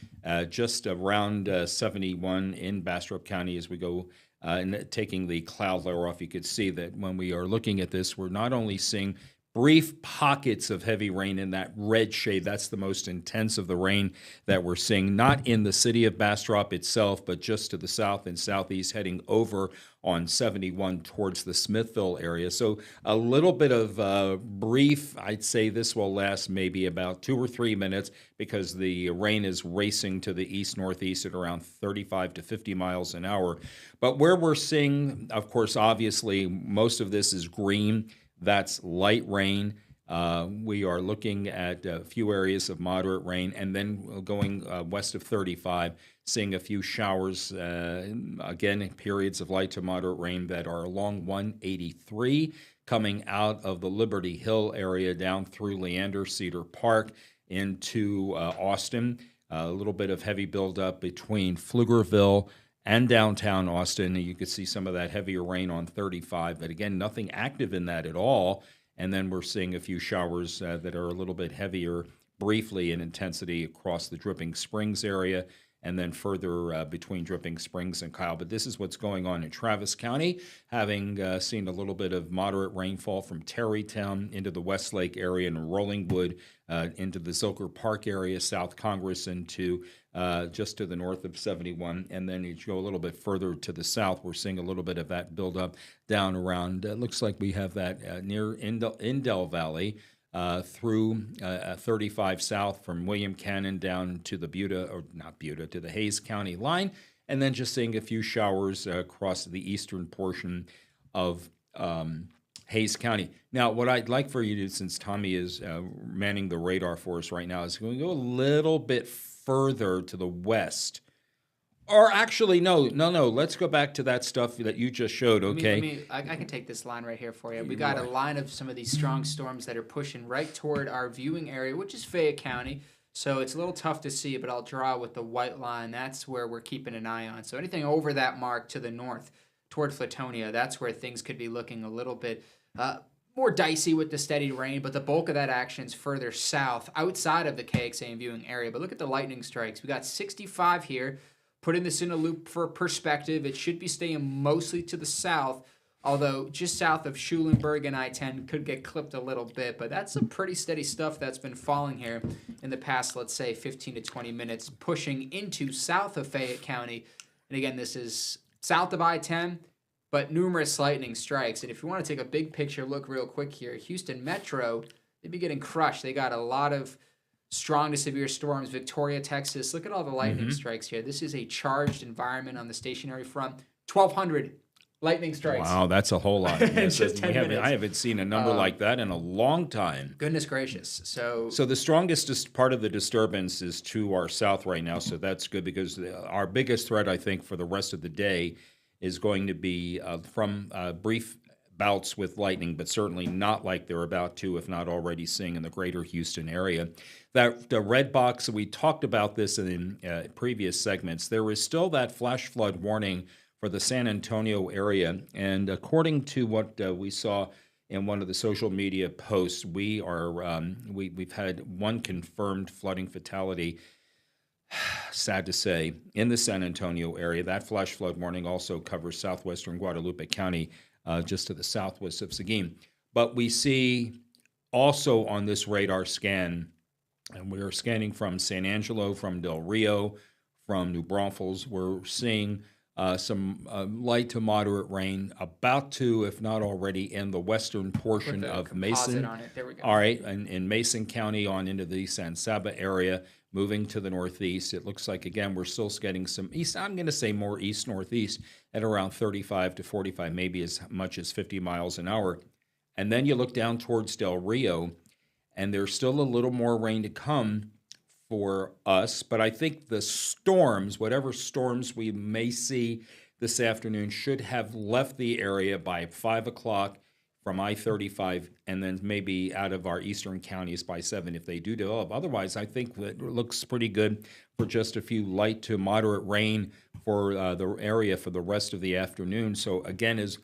just around 71 in Bastrop County as we go and taking the cloud layer off. You could see that when we are looking at this, we're not only seeing brief pockets of heavy rain in that red shade. That's the most intense of the rain that we're seeing, not in the city of Bastrop itself, but just to the south and southeast, heading over on 71 towards the Smithville area. So a little bit of brief, I'd say this will last maybe about 2 or 3 minutes because the rain is racing to the east-northeast at around 35 to 50 miles an hour. But where we're seeing, of course, obviously, most of this is green. That's light rain. We are looking at a few areas of moderate rain, and then going west of 35, seeing a few showers, again, periods of light to moderate rain that are along 183, coming out of the Liberty Hill area down through Leander Cedar Park into Austin. A little bit of heavy buildup between Pflugerville and downtown Austin. You could see some of that heavier rain on 35, but again, nothing active in that at all. And then we're seeing a few showers that are a little bit heavier briefly in intensity across the Dripping Springs area, and then further between Dripping Springs and Kyle. But this is what's going on in Travis County, having seen a little bit of moderate rainfall from Terrytown into the Westlake area and Rollingwood, into the Zilker Park area, South Congress, into just to the north of 71. And then you go a little bit further to the south, we're seeing a little bit of that buildup down around, looks like we have that near Indell Valley, through 35 south from William Cannon down to the to the Hayes County line, and then just seeing a few showers across the eastern portion of Hayes County. Now, what I'd like for you to, since Tommy is manning the radar for us right now, is going to go a little bit further to the west. Or actually, no. Let's go back to that stuff that you just showed, okay? I can take this line right here for you. We got a line of some of these strong storms that are pushing right toward our viewing area, which is Fayette County. So it's a little tough to see, but I'll draw with the white line. That's where we're keeping an eye on. So anything over that mark to the north toward Flatonia, that's where things could be looking a little bit more dicey with the steady rain, but the bulk of that action is further south outside of the KXAN viewing area. But look at the lightning strikes. We got 65 here. Putting this in a loop for perspective, it should be staying mostly to the south, although just south of Schulenburg and I-10 could get clipped a little bit, but that's some pretty steady stuff that's been falling here in the past, let's say, 15 to 20 minutes, pushing into south of Fayette County. And again, this is south of I-10, but numerous lightning strikes. And if you want to take a big picture look real quick here, Houston Metro, they'd be getting crushed. They got a lot of strong to severe storms. Victoria, Texas. Look at all the lightning strikes here. This is a charged environment on the stationary front. 1,200 lightning strikes. Wow, that's a whole lot. Yes, Just 10 minutes. I haven't seen a number like that in a long time. Goodness gracious. So the strongest part of the disturbance is to our south right now, so that's good because our biggest threat, I think, for the rest of the day is going to be from brief bouts with lightning, but certainly not like they're about to, if not already seeing in the greater Houston area. That the red box, we talked about this in previous segments, there is still that flash flood warning for the San Antonio area. And according to what we saw in one of the social media posts, we've had one confirmed flooding fatality, sad to say, in the San Antonio area. That flash flood warning also covers southwestern Guadalupe County, just to the southwest of Seguin. But we see also on this radar scan And we are scanning from San Angelo, from Del Rio, from New Braunfels. We're seeing some light to moderate rain about to, if not already, in the western Put portion the of composite Mason. on it. There we go. All right, and in Mason County on into the San Saba area, moving to the northeast. It looks like, again, we're still getting some east. I'm going to say more east-northeast at around 35 to 45, maybe as much as 50 miles an hour. And then you look down towards Del Rio, and there's still a little more rain to come for us. But I think the storms, whatever storms we may see this afternoon, should have left the area by 5 o'clock from I-35, and then maybe out of our eastern counties by 7 if they do develop. Otherwise, I think it looks pretty good for just a few light to moderate rain for the area for the rest of the afternoon. So again, as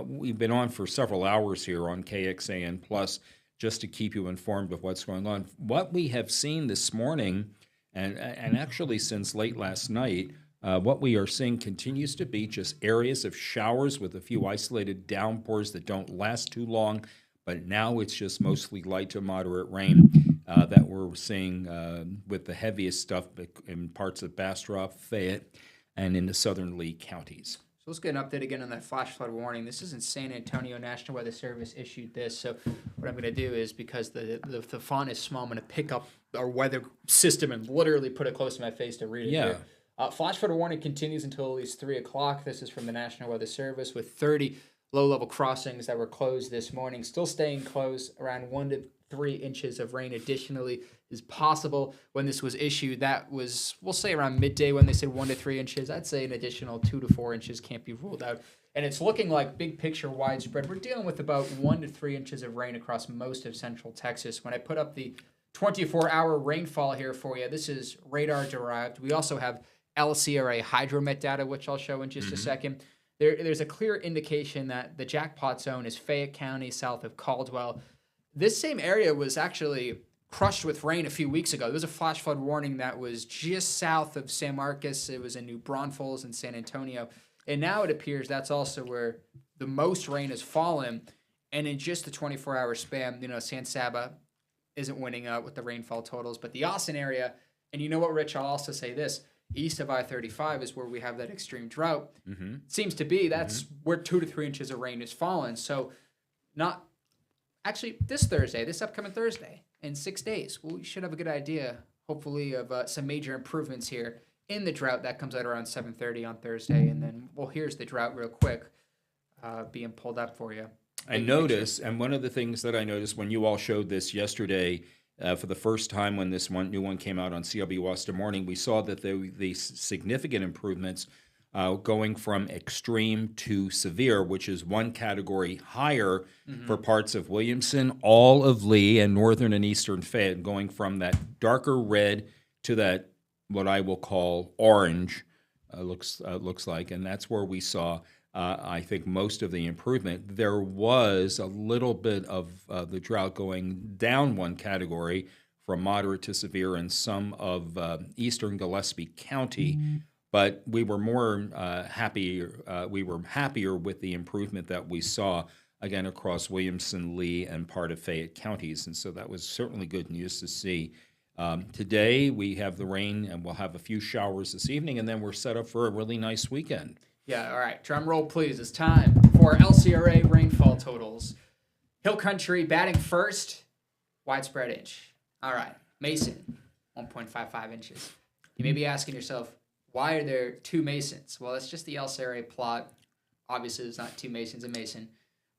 we've been on for several hours here on KXAN Plus, just to keep you informed of what's going on. What we have seen this morning, and actually since late last night, what we are seeing continues to be just areas of showers with a few isolated downpours that don't last too long, but now it's just mostly light to moderate rain that we're seeing with the heaviest stuff in parts of Bastrop, Fayette, and in the southern Lee counties. So let's get an update again on that flash flood warning. This is in San Antonio. National Weather Service issued this. So what I'm going to do is, because the font is small, I'm going to pick up our weather system and literally put it close to my face to read it here. Flash flood warning continues until at least 3 o'clock. This is from the National Weather Service, with 30 low-level crossings that were closed this morning, still staying closed. Around 1 to 3 inches of rain additionally is possible. When this was issued, that was, we'll say, around midday when they said 1 to 3 inches. I'd say an additional 2 to 4 inches can't be ruled out. And it's looking like big picture widespread. We're dealing with about 1 to 3 inches of rain across most of central Texas. When I put up the 24-hour rainfall here for you, this is radar derived. We also have LCRA hydromet data, which I'll show in just a second. There's a clear indication that the jackpot zone is Fayette County, south of Caldwell. This same area was actually crushed with rain a few weeks ago. There was a flash flood warning that was just south of San Marcos. It was in New Braunfels and San Antonio. And now it appears that's also where the most rain has fallen. And in just the 24-hour span, San Saba isn't winning out with the rainfall totals. But the Austin area, and you know what, Rich, I'll also say this, east of I-35 is where we have that extreme drought. It seems to be that's where 2 to 3 inches of rain has fallen. So not actually this Thursday, this upcoming Thursday, in 6 days, we should have a good idea, hopefully, of some major improvements here in the drought. That comes out around 7:30 on Thursday. And then, well, here's the drought real quick being pulled up for you. And notice, and one of the things that I noticed when you all showed this yesterday, for the first time when this new one came out on CW Austin Morning, we saw that the significant improvements going from extreme to severe, which is one category higher for parts of Williamson, all of Lee, and northern and eastern Fayette, going from that darker red to that what I will call orange, looks like, and that's where we saw, I think, most of the improvement. There was a little bit of the drought going down one category from moderate to severe in some of eastern Gillespie County, but we were happier with the improvement that we saw, again, across Williamson, Lee, and part of Fayette counties, and so that was certainly good news to see. Today, we have the rain, and we'll have a few showers this evening, and then we're set up for a really nice weekend. Yeah, all right. Drum roll, please. It's time for LCRA rainfall totals. Hill Country batting first, widespread inch. All right. Mason, 1.55 inches. You may be asking yourself, why are there 2 Masons? Well, that's just the LCRA plot. Obviously, there's not 2 Masons in Mason,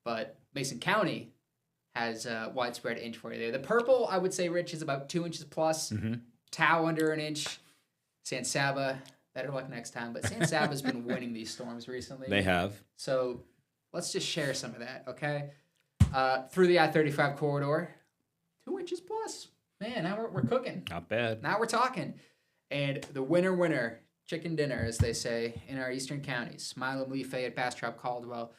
but Mason County has a widespread inch for you there. The purple, I would say, Rich, is about 2 inches plus. Tau under an inch. San Saba, better luck next time. But San Saba's been winning these storms recently. They have. So let's just share some of that, okay? Through the I-35 corridor, 2 inches plus. Man, now we're cooking. Not bad. Now we're talking. And the winner, chicken dinner, as they say, in our eastern counties, Milam, Lee, Fayette, Bastrop, Caldwell,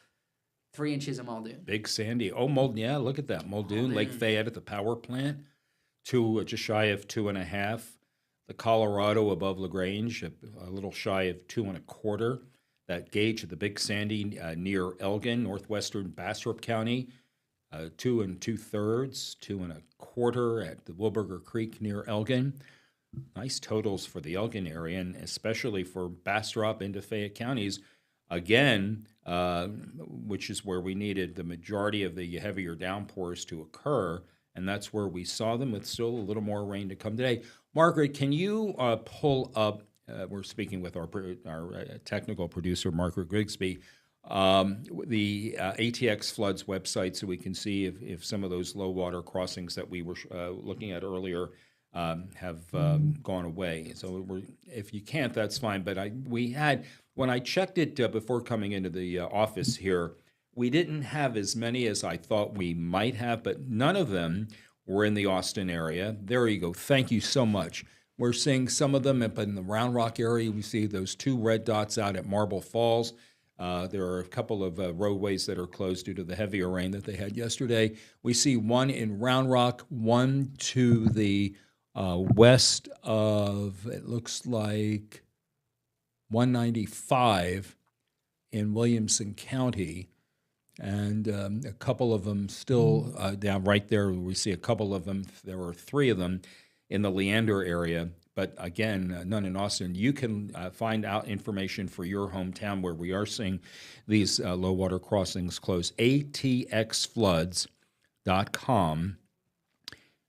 3 inches of Muldoon. Big Sandy. Oh, yeah, look at that. Muldoon, Lake Fayette at the power plant, just shy of 2.5. The Colorado above LaGrange, a little shy of 2.25. That gauge at the Big Sandy near Elgin, northwestern Bastrop County, 2 2/3, 2 quarter at the Wilburger Creek near Elgin. Nice totals for the Elgin area, and especially for Bastrop into Fayette counties. Again, which is where we needed the majority of the heavier downpours to occur, and that's where we saw them with still a little more rain to come today. Margaret, can you pull up, we're speaking with our technical producer, Margaret Grigsby, the ATX Floods website so we can see if some of those low water crossings that we were looking at earlier have gone away. So if you can't, that's fine. But when I checked it before coming into the office here, we didn't have as many as I thought we might have, but none of them were in the Austin area. There you go. Thank you so much. We're seeing some of them up in the Round Rock area. We see those 2 red dots out at Marble Falls. There are a couple of roadways that are closed due to the heavier rain that they had yesterday. We see one in Round Rock, one to the west of, it looks like, 195 in Williamson County, and a couple of them still down right there. We see a couple of them. There were 3 of them in the Leander area, but again, none in Austin. You can find out information for your hometown where we are seeing these low water crossings close. atxfloods.com,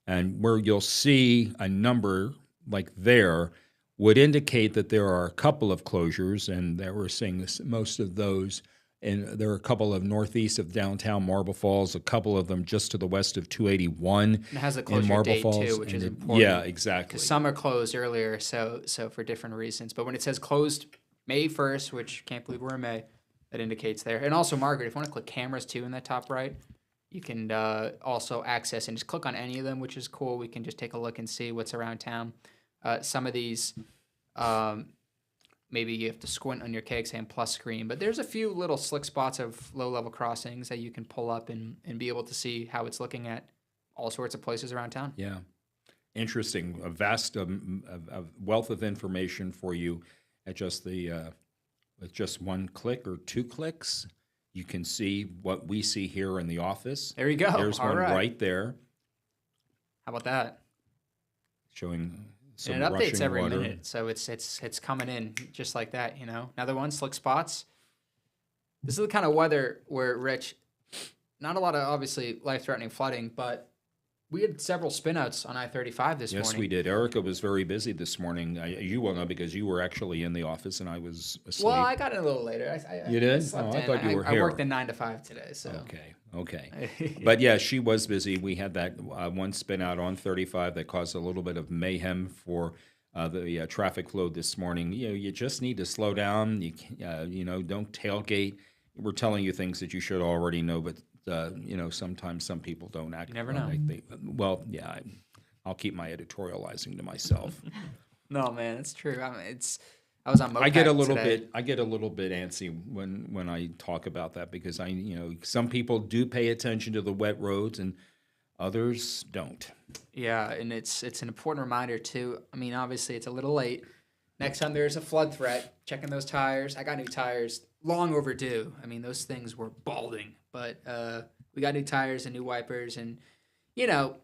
and where you'll see a number like there would indicate that there are a couple of closures, and that we're seeing most of those. And there are a couple of northeast of downtown Marble Falls, a couple of them just to the west of 281 It has a in closure Marble date Falls. too, which is And important. yeah, exactly. Because some are closed earlier, so for different reasons. But when it says closed May 1st, which can't believe we're in May, that indicates there. And also, Margaret, if you want to click cameras too in that top right, you can also access and just click on any of them, which is cool. We can just take a look and see what's around town. Some of these, maybe you have to squint on your KXAN Plus screen, but there's a few little slick spots of low-level crossings that you can pull up and be able to see how it's looking at all sorts of places around town. Yeah. Interesting. A vast a wealth of information for you at just with just 1 click or 2 clicks. You can see what we see here in the office. There you go. There's all one right there. How about that? Showing some And it updates rushing every water. minute, so it's coming in just like that, you know. Another one, slick spots. This is the kind of weather where, Rich, not a lot of obviously life-threatening flooding, but we had several spinouts on I-35 this morning. Yes, we did. Erica was very busy this morning. You will know because you were actually in the office and I was asleep. Well, I got in a little later. You did? I slept I in. thought you were here. I worked in 9 to 5 today, so. Okay. But yeah, she was busy. We had that one spin out on 35 that caused a little bit of mayhem for the traffic flow this morning. You know, you just need to slow down. You know, don't tailgate. We're telling you things that you should already know, but you know, sometimes some people don't act. You never know. Well, yeah, I'll keep my editorializing to myself. No, man, it's true. I was on Mopac I get a little today. bit antsy when I talk about that because some people do pay attention to the wet roads and others don't. Yeah, and it's an important reminder too. I mean, obviously it's a little late. Next time there's a flood threat, checking those tires. I got new tires, long overdue. I mean, those things were balding, but we got new tires and new wipers. And you know,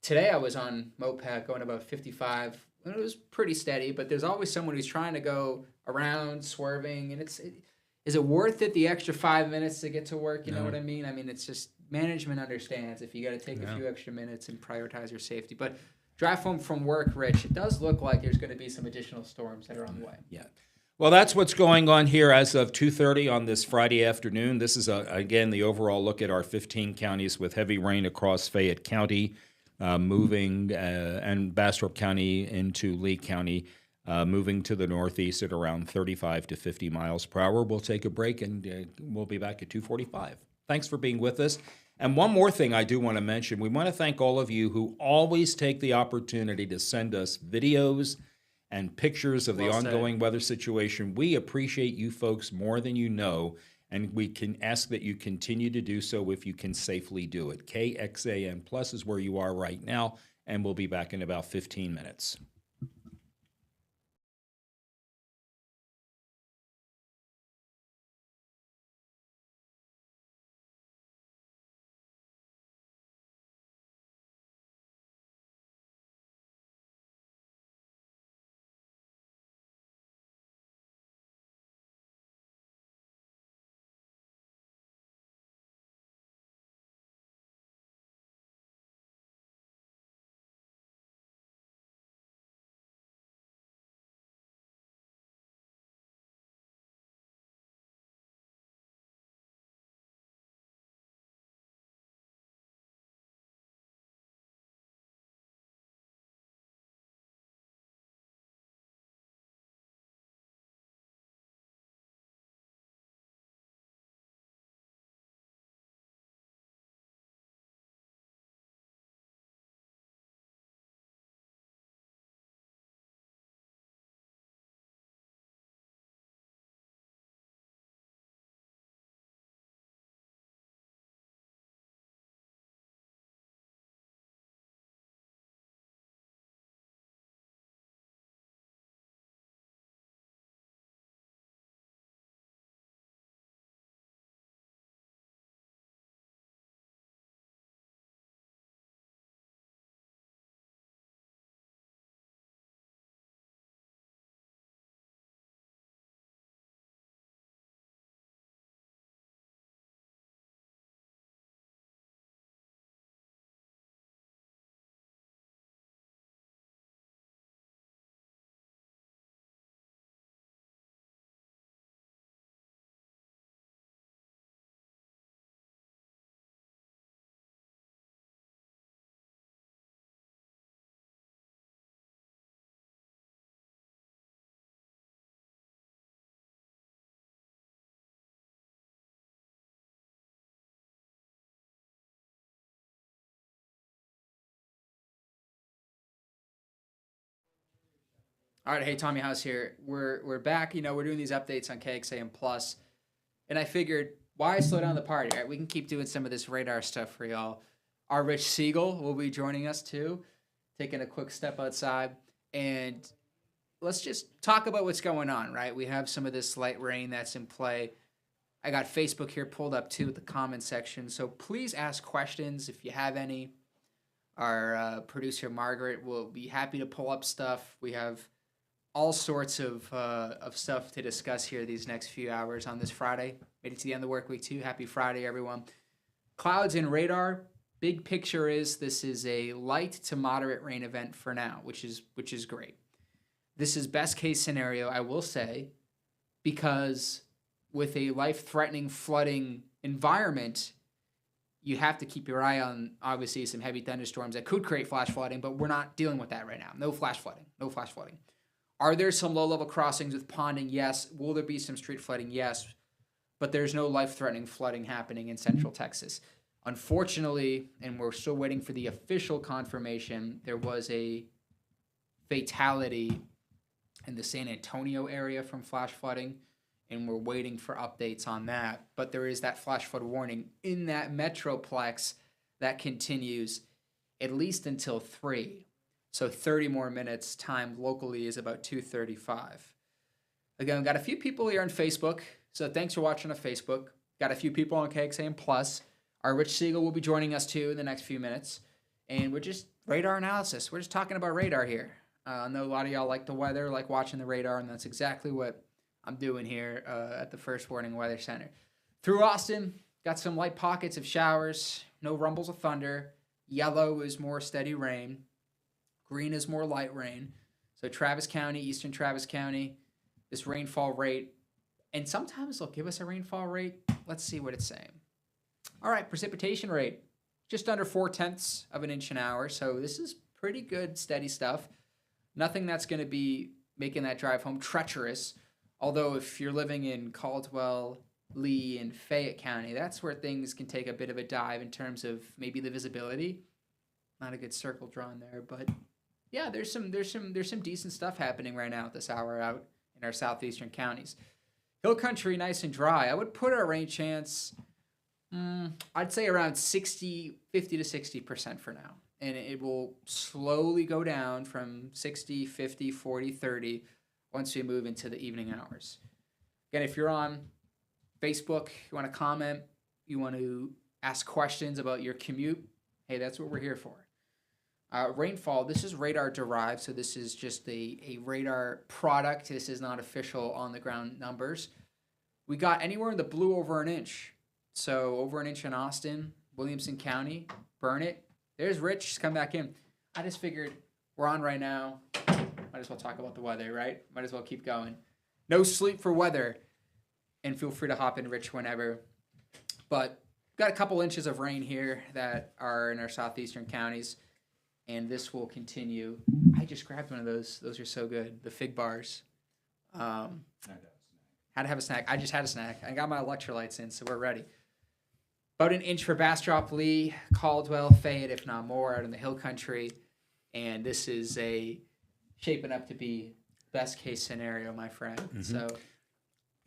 today I was on Mopac going about 55. And it was pretty steady, but there's always someone who's trying to go around, swerving, and is it worth it the extra 5 minutes to get to work? You know what I mean? I mean, it's just management understands if you got to take a few extra minutes and prioritize your safety. But drive home from work, Rich, it does look like there's going to be some additional storms that are on the way. Yeah. Well, that's what's going on here as of 2:30 on this Friday afternoon. This is, again, the overall look at our 15 counties with heavy rain across Fayette County, moving and Bastrop County into Lee County, moving to the northeast at around 35 to 50 miles per hour. We'll take a break and we'll be back at 2:45. Thanks for being with us. And one more thing I do want to mention. We want to thank all of you who always take the opportunity to send us videos and pictures of the ongoing weather situation. We appreciate you folks more than you know, and we can ask that you continue to do so if you can safely do it. KXAN Plus is where you are right now, and we'll be back in about 15 minutes. All right, hey Tommy House here. We're back. You know, we're doing these updates on KXAM Plus, and I figured why slow down the party? Right, we can keep doing some of this radar stuff for y'all. Our Rich Siegel will be joining us too, taking a quick step outside, and let's just talk about what's going on. Right, we have some of this light rain that's in play. I got Facebook here pulled up too, the comment section. So please ask questions if you have any. Our producer Margaret will be happy to pull up stuff. We have all sorts of stuff to discuss here these next few hours on this Friday. Made it to the end of the work week too. Happy Friday, everyone. Clouds and radar. Big picture is this is a light to moderate rain event for now, which is great. This is best case scenario, I will say, because with a life-threatening flooding environment, you have to keep your eye on, obviously, some heavy thunderstorms that could create flash flooding, but we're not dealing with that right now. No flash flooding. No flash flooding. Are there some low-level crossings with ponding? Yes. Will there be some street flooding? Yes. But there's no life-threatening flooding happening in central Texas. Unfortunately, and we're still waiting for the official confirmation, there was a fatality in the San Antonio area from flash flooding, and we're waiting for updates on that. But there is that flash flood warning in that metroplex that continues at least until 3. So 30 more minutes. Time locally is about 2:35. Again, got a few people here on Facebook, so thanks for watching on Facebook. Got a few people on KXAM Plus. Our Rich Siegel will be joining us too in the next few minutes. And we're just radar analysis. We're just talking about radar here. I know a lot of y'all like the weather, like watching the radar, and that's exactly what I'm doing here at the First Warning Weather Center. Through Austin, got some light pockets of showers, no rumbles of thunder. Yellow is more steady rain. Green is more light rain. So Travis County, eastern Travis County, this rainfall rate. And sometimes they'll give us a rainfall rate. Let's see what it's saying. All right, precipitation rate, just under 0.4 of an inch an hour. So this is pretty good, steady stuff. Nothing that's going to be making that drive home treacherous. Although if you're living in Caldwell, Lee, and Fayette County, that's where things can take a bit of a dive in terms of maybe the visibility. Not a good circle drawn there, but yeah, there's some decent stuff happening right now at this hour out in our southeastern counties. Hill country, nice and dry. I would put our rain chance, I'd say around 50 to 60% for now. And it will slowly go down from 60, 50, 40, 30 once we move into the evening hours. Again, if you're on Facebook, you want to comment, you want to ask questions about your commute, hey, that's what we're here for. Rainfall, this is radar derived, so this is just a radar product. This is not official on-the-ground numbers. We got anywhere in the blue over an inch. So over an inch in Austin, Williamson County, Burnett. There's Rich, just come back in. I just figured we're on right now. Might as well talk about the weather, right? Might as well keep going. No sleep for weather. And feel free to hop in, Rich, whenever. But got a couple inches of rain here that are in our southeastern counties. And this will continue. I just grabbed one of those. Those are so good. The fig bars. Had to have a snack. I just had a snack. I got my electrolytes in, so we're ready. About an inch for Bastrop, Lee, Caldwell, Fayette, if not more, out in the hill country. And this is shaping up to be best case scenario, my friend. Mm-hmm. So.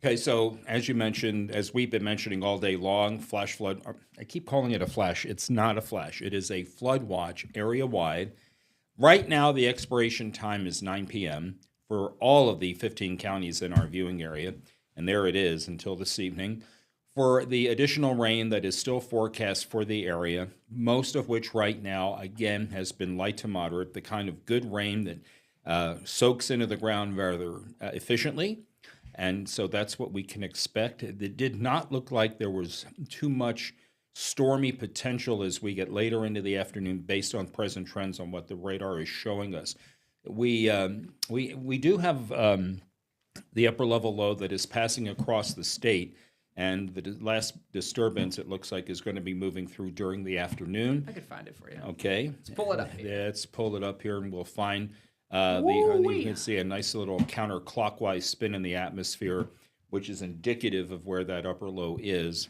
Okay, so as you mentioned, as we've been mentioning all day long, flash flood, I keep calling it a flash. It's not a flash. It is a flood watch area-wide. Right now, the expiration time is 9 p.m. for all of the 15 counties in our viewing area, and there it is until this evening. For the additional rain that is still forecast for the area, most of which right now, again, has been light to moderate, the kind of good rain that soaks into the ground rather efficiently. And so that's what we can expect. It did not look like there was too much stormy potential as we get later into the afternoon based on present trends on what the radar is showing us. We do have the upper level low that is passing across the state, and the last disturbance, it looks like, is going to be moving through during the afternoon. I could find it for you. Okay. Let's pull it up here. Let's pull it up here, and we'll find... you can see a nice little counterclockwise spin in the atmosphere, which is indicative of where that upper low is.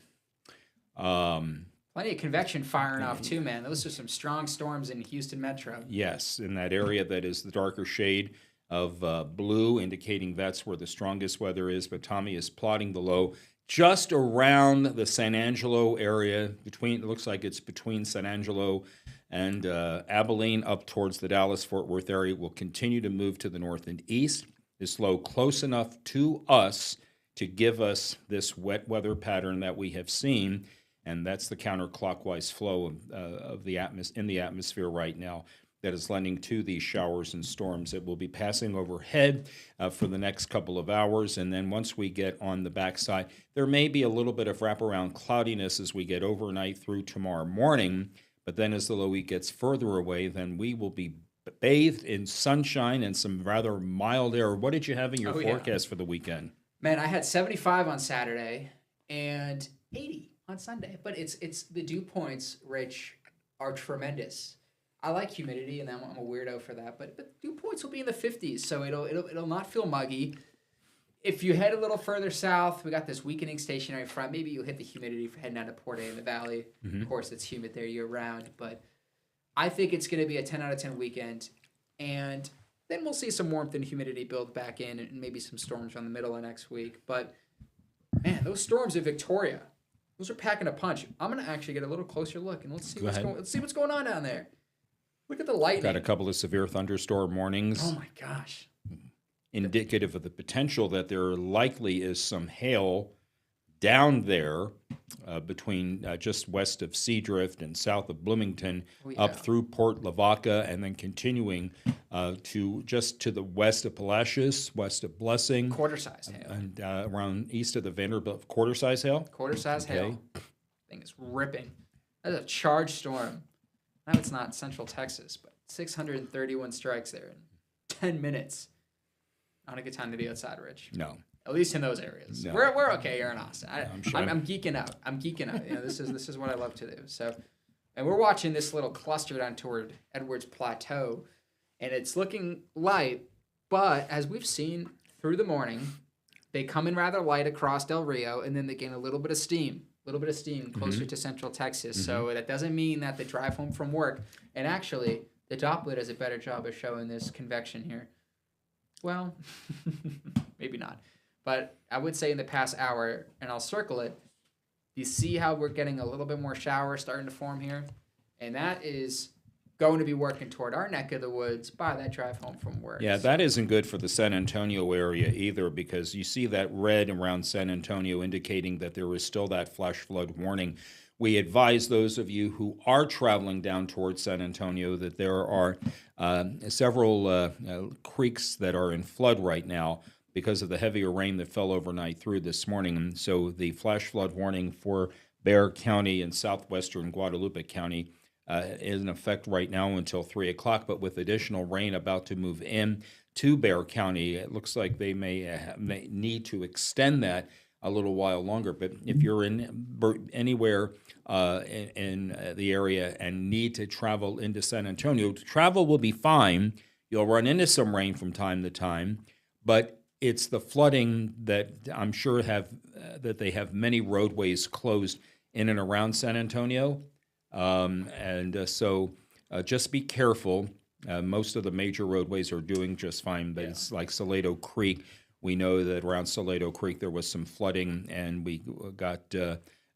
Plenty of convection firing off too, man. Those are some strong storms in Houston Metro. Yes, in that area that is the darker shade. of blue, indicating that's where the strongest weather is. But Tommy is plotting the low just around the San Angelo area. It looks like it's between San Angelo and Abilene up towards the Dallas-Fort Worth area. Will continue to move to the north and east. This low close enough to us to give us this wet weather pattern that we have seen, and that's the counterclockwise flow of the in the atmosphere right now that is lending to these showers and storms that will be passing overhead for the next couple of hours. And then once we get on the backside, there may be a little bit of wraparound cloudiness as we get overnight through tomorrow morning. But then as the low E gets further away, then we will be bathed in sunshine and some rather mild air. What did you have in your forecast for the weekend? Man, I had 75 on Saturday and 80 on Sunday. But it's the dew points, Rich, are tremendous. I like humidity, and I'm a weirdo for that. But dew points will be in the 50s, so it'll not feel muggy. If you head a little further south, we got this weakening stationary front. Maybe you'll hit the humidity for heading down to Port A in the Valley. Mm-hmm. Of course, it's humid there year round, but I think it's going to be a 10 out of 10 weekend, and then we'll see some warmth and humidity build back in, and maybe some storms around the middle of next week. But man, those storms in Victoria, those are packing a punch. I'm going to actually get a little closer look, and let's see what's going on down there. Look at the lightning. Got a couple of severe thunderstorm warnings. Oh my gosh. Indicative of the potential that there likely is some hail down there between just west of Seadrift and south of Bloomington, up through Port Lavaca, and then continuing to just to the west of Palacios, west of Blessing. Quarter-size hail. And around east of the Vanderbilt. Quarter-size hail? Quarter-size hail. Thing is ripping. That's a charged storm. Now it's not Central Texas, but 631 strikes there in 10 minutes. Not a good time to be outside, Rich. No. At least in those areas. No. We're okay here in Austin. I'm geeking out. I'm geeking out. You know, this is what I love to do. So, and we're watching this little cluster down toward Edwards Plateau, and it's looking light, but as we've seen through the morning, they come in rather light across Del Rio, and then they gain a little bit of steam closer to Central Texas. Mm-hmm. So that doesn't mean that the drive home from work, and actually the Doppler does a better job of showing this convection here. Well, maybe not. But I would say in the past hour, and I'll circle it, you see how we're getting a little bit more shower starting to form here? And that is going to be working toward our neck of the woods by that drive home from work. Yeah, that isn't good for the San Antonio area either, because you see that red around San Antonio indicating that there is still that flash flood warning. We advise those of you who are traveling down towards San Antonio that there are several creeks that are in flood right now because of the heavier rain that fell overnight through this morning. And so the flash flood warning for Bexar County and southwestern Guadalupe County is in effect right now until 3 o'clock, but with additional rain about to move in to Bexar County, it looks like they may need to extend that a little while longer. But if you're anywhere in the area and need to travel into San Antonio, travel will be fine. You'll run into some rain from time to time, but it's the flooding that I'm sure that they have many roadways closed in and around San Antonio. So just be careful. Most of the major roadways are doing just fine, but it's like Salado Creek. We know that around Salado Creek there was some flooding, and we got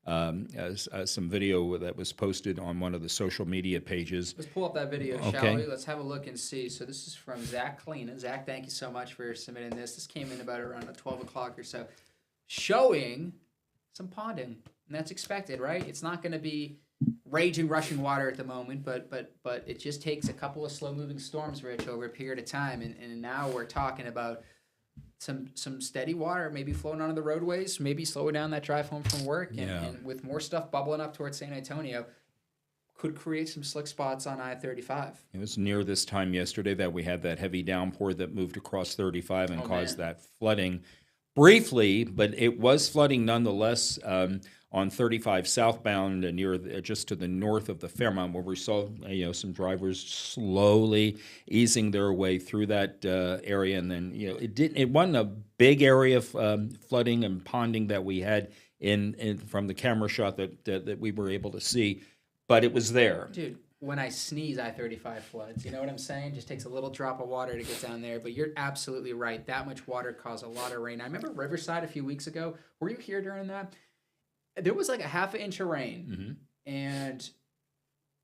some video that was posted on one of the social media pages. Let's pull up that video, shall we? Let's have a look and see. So this is from Zach Kalina. Zach, thank you so much for submitting this. This came in about around 12 o'clock or so, showing some ponding, and that's expected, right? It's not going to be raging, rushing water at the moment, but it just takes a couple of slow-moving storms, Rich, over a period of time, and now we're talking about some steady water maybe flowing onto the roadways, maybe slowing down that drive home from work, and with more stuff bubbling up towards San Antonio, could create some slick spots on I-35. It was near this time yesterday that we had that heavy downpour that moved across 35 and caused that flooding briefly, but it was flooding nonetheless on 35 southbound near just to the north of the Fairmont, where we saw some drivers slowly easing their way through that area, and then it wasn't a big area of flooding and ponding that we had in from the camera shot that we were able to see, but it was there. Dude, when I sneeze, I-35 floods. You know what I'm saying? Just takes a little drop of water to get down there. But you're absolutely right. That much water caused a lot of rain. I remember Riverside a few weeks ago. Were you here during that? There was like a half an inch of rain. And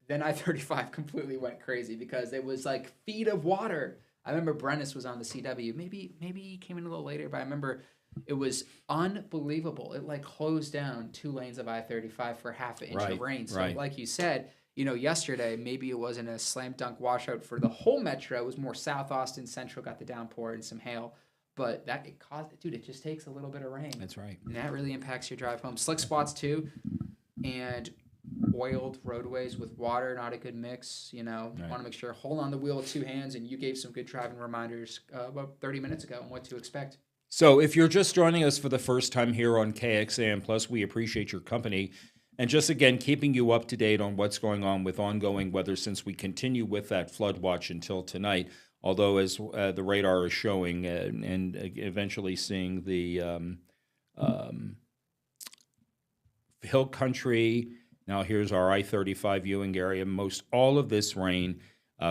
then I-35 completely went crazy because it was like feet of water. I remember Brennis was on the CW. Maybe he came in a little later, but I remember it was unbelievable. It like closed down 2 lanes of I-35 for half an inch of rain. So like you said, yesterday, maybe it wasn't a slam dunk washout for the whole metro. It was more South Austin, Central got the downpour and some hail. But it just takes a little bit of rain. That's right. And that really impacts your drive home. Slick spots too, and oiled roadways with water, not a good mix. Want to make sure, hold on the wheel with 2 hands, and you gave some good driving reminders about 30 minutes ago on what to expect. So if you're just joining us for the first time here on KXAM Plus, we appreciate your company. And just again, keeping you up to date on what's going on with ongoing weather since we continue with that flood watch until tonight. Although, as the radar is showing, and eventually seeing the hill country. Now here's our I-35 viewing area. Most all of this rain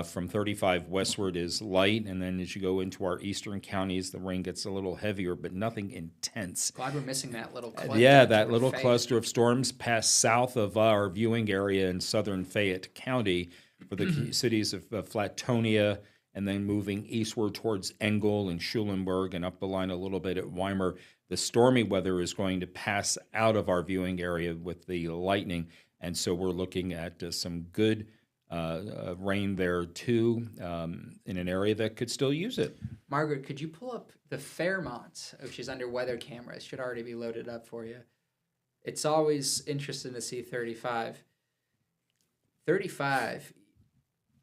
from 35 westward is light, and then as you go into our eastern counties, the rain gets a little heavier, but nothing intense. Glad we're missing that little cluster. That little cluster of storms pass south of our viewing area in southern Fayette County for the cities of Flatonia, and then moving eastward towards Engel and Schulenburg and up the line a little bit at Weimar. The stormy weather is going to pass out of our viewing area with the lightning, and so we're looking at some good rain there too in an area that could still use it. Margaret, could you pull up the Fairmont, which is under weather cameras? Should already be loaded up for you. It's always interesting to see 35. 35,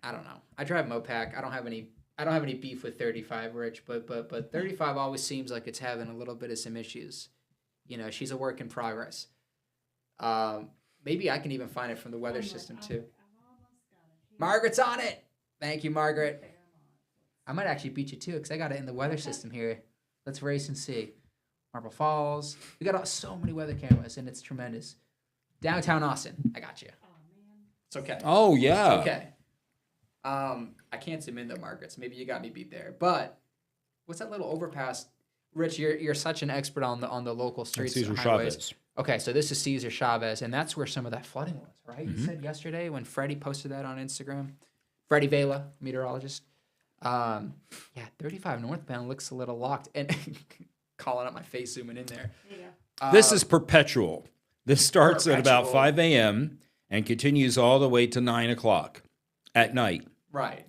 I don't know. I drive Mopac. I don't have any beef with 35, Rich, but 35 always seems like it's having a little bit of some issues. She's a work in progress. Maybe I can even find it from the weather system too. Margaret's on it. Thank you, Margaret. I might actually beat you too because I got it in the weather system here. Let's race and see. Marble Falls. We got so many weather cameras, and it's tremendous. Downtown Austin. I got you. Oh, man. It's okay. Oh, yeah. It's okay. I can't zoom in though, Margaret, so maybe you got me beat there. But what's that little overpass? Rich, you're such an expert on the local streets. Cesar and highways. Chavez. Okay, so this is Cesar Chavez, and that's where some of that flooding was, right? You said yesterday when Freddie posted that on Instagram. Freddie Vela, meteorologist. 35 northbound looks a little locked. And calling up my face, zooming in there. This is perpetual. This starts at about Perpetual. 5 a.m. and continues all the way to 9 o'clock at night. Right.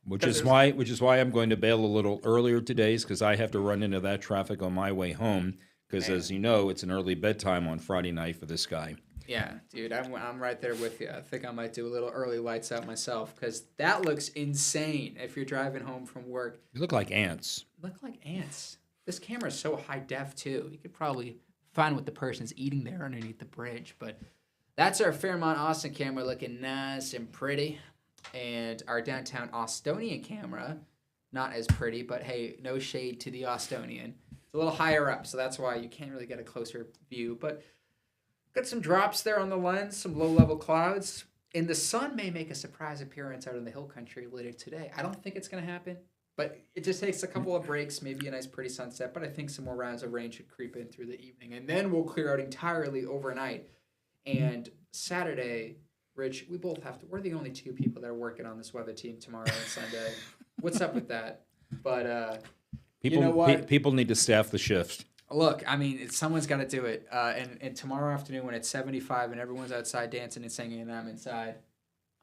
Which is why I'm going to bail a little earlier today, because I have to run into that traffic on my way home. Because as you know, it's an early bedtime on Friday night for this guy. Yeah, dude, I'm right there with you. I think I might do a little early lights out myself because that looks insane if you're driving home from work. You look like ants. Look like ants. This camera is so high def too. You could probably find what the person's eating there underneath the bridge. But that's our Fairmont Austin camera looking nice and pretty. And our downtown Austonian camera, not as pretty, but hey, no shade to the Austonian. It's a little higher up, so that's why you can't really get a closer view. But got some drops there on the lens, some low-level clouds. And the sun may make a surprise appearance out in the hill country later today. I don't think it's going to happen, but it just takes a couple of breaks, maybe a nice pretty sunset. But I think some more rounds of rain should creep in through the evening. And then we'll clear out entirely overnight. And Saturday, Rich, we're the only two people that are working on this weather team tomorrow and Sunday. What's up with that? But People, you know what? People need to staff the shift. Look, I mean, someone's got to do it. And tomorrow afternoon when it's 75 and everyone's outside dancing and singing and I'm inside,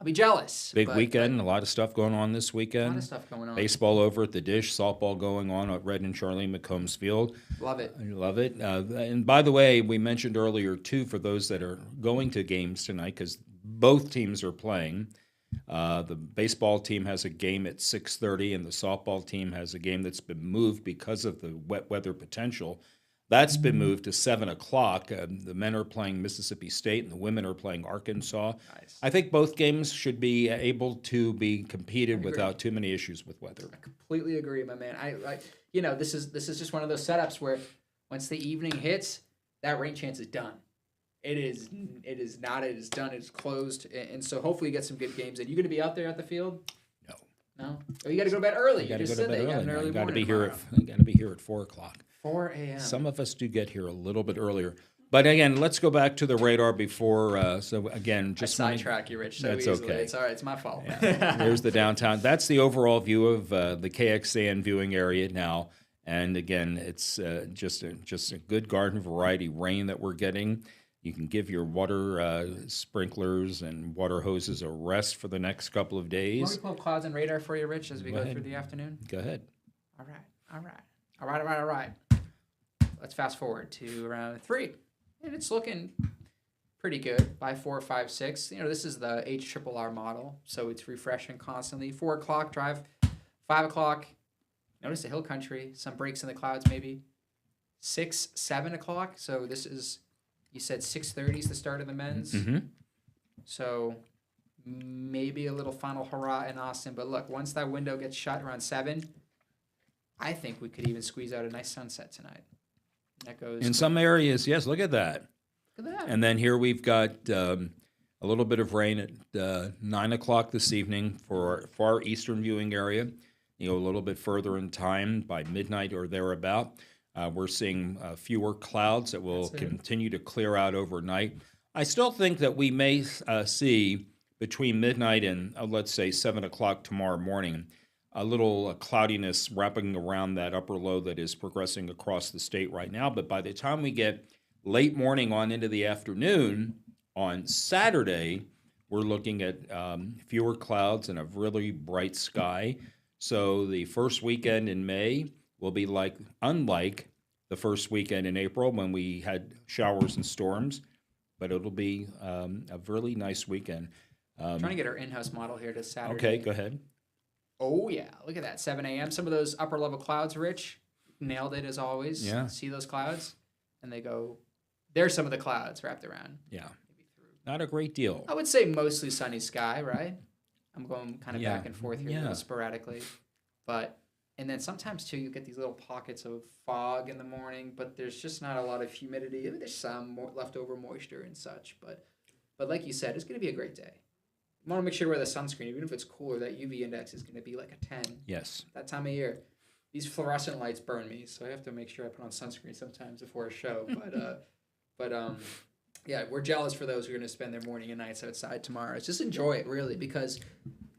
I'll be jealous. Big weekend, a lot of stuff going on this weekend. A lot of stuff going on. Baseball over at the Dish, softball going on at Red and Charlene McCombs Field. Love it. I love it. And by the way, we mentioned earlier, too, for those that are going to games tonight, because both teams are playing. The baseball team has a game at 6:30, and the softball team has a game that's been moved because of the wet weather potential. That's been moved to 7 o'clock. The men are playing Mississippi State, and the women are playing Arkansas. Nice. I think both games should be able to be competed without too many issues with weather. I completely agree, my man. I this is just one of those setups where once the evening hits, that rain chance is done. It is. It is not. It is done. It is closed. And so hopefully you get some good games. And you going to be out there at the field? No. No. Oh, you got to go to bed early. You got to just go to said bed that. You got early. an early You got to morning be here. tomorrow. You got to be here at 4:00. 4 a.m. Some of us do get here a little bit earlier. But again, let's go back to the radar before. So again, just I sidetrack you, Rich. So That's easily. okay. It's all right. It's my fault. There's the downtown. That's the overall view of the KXAN viewing area now. And again, it's just a good garden variety rain that we're getting. You can give your water sprinklers and water hoses a rest for the next couple of Want days. me to pull up clouds and radar for you, Rich, as we Go go ahead. through the afternoon? Go ahead. All right. Let's fast forward to around 3. And it's looking pretty good by 4, 5, 6. You know, this is the HRRR model, so it's refreshing constantly. 4 o'clock drive, 5 o'clock. Notice the hill country, some breaks in the clouds maybe. 6, 7 o'clock. So this is, you said 6:30 is the start of the men's. Mm-hmm. So maybe a little final hurrah in Austin. But look, once that window gets shut around 7, I think we could even squeeze out a nice sunset tonight. That goes In some areas, yes, look at that. Look at that. And then here we've got a little bit of rain at 9 o'clock this evening for our far eastern viewing area. You know, a little bit further in time by midnight or thereabout. We're seeing fewer clouds that will continue to clear out overnight. I still think that we may see between midnight and, let's say, 7 o'clock tomorrow morning, a little cloudiness wrapping around that upper low that is progressing across the state right now. But by the time we get late morning on into the afternoon on Saturday, we're looking at fewer clouds and a really bright sky. So the first weekend in May will be unlike the first weekend in April when we had showers and storms, but it'll be a really nice weekend. Trying to get our in-house model here to Saturday. Okay, go ahead. Oh, yeah. Look at that. 7 a.m. Some of those upper-level clouds, Rich. Nailed it, as always. Yeah. See those clouds? And they go, there's some of the clouds wrapped around. Yeah. Not a great deal. I would say mostly sunny sky, right? I'm going kind of Yeah. back and forth here a little sporadically. But, and then sometimes, too, you get these little pockets of fog in the morning, but there's just not a lot of humidity. I mean, there's some leftover moisture and such. But like you said, it's going to be a great day. You want to make sure to wear the sunscreen, even if it's cooler. That UV index is going to be like a 10. Yes. That time of year. These fluorescent lights burn me, so I have to make sure I put on sunscreen sometimes before a show. Yeah, we're jealous for those who are going to spend their morning and nights outside tomorrow. Just enjoy it, really, because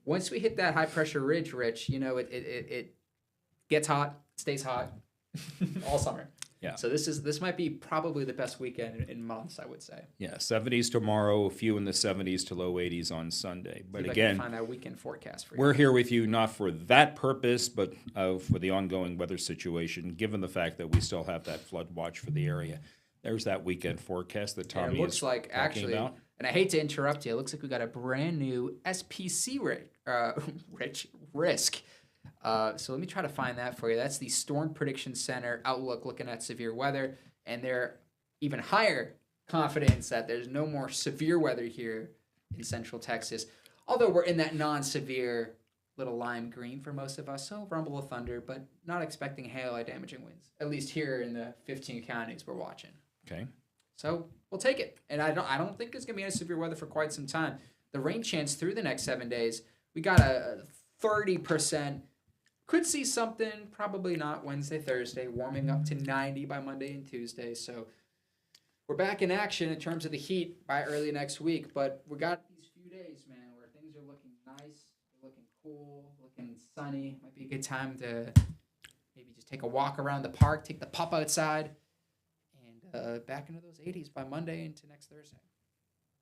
once we hit that high-pressure ridge, Rich, you know, it gets hot, stays hot all summer. Yeah. So this might be probably the best weekend in months, I would say. Yeah, 70s tomorrow, a few in the 70s to low 80s on Sunday. But See if I again, can find that weekend forecast for you. we're here with you not for that purpose, but for the ongoing weather situation, given the fact that we still have that flood watch for the area. There's that weekend forecast that Tommy it looks is like talking actually, about. and I hate to interrupt you. It looks like we got a brand new SPC risk. So let me try to find that for you. That's the Storm Prediction Center outlook looking at severe weather, and they're even higher confidence that there's no more severe weather here in Central Texas. Although we're in that non-severe little lime green for most of us, so rumble of thunder, but not expecting hail or damaging winds. At least here in the 15 counties we're watching. Okay. So we'll take it. And I don't think there's going to be any severe weather for quite some time. The rain chance through the next 7 days, we got a 30%. Could see something, probably not Wednesday, Thursday, warming up to 90 by Monday and Tuesday. So we're back in action in terms of the heat by early next week. But we got these few days, man, where things are looking nice, looking cool, looking sunny. Might be a good time to maybe just take a walk around the park, take the pup outside. Back into those 80s by Monday into next Thursday.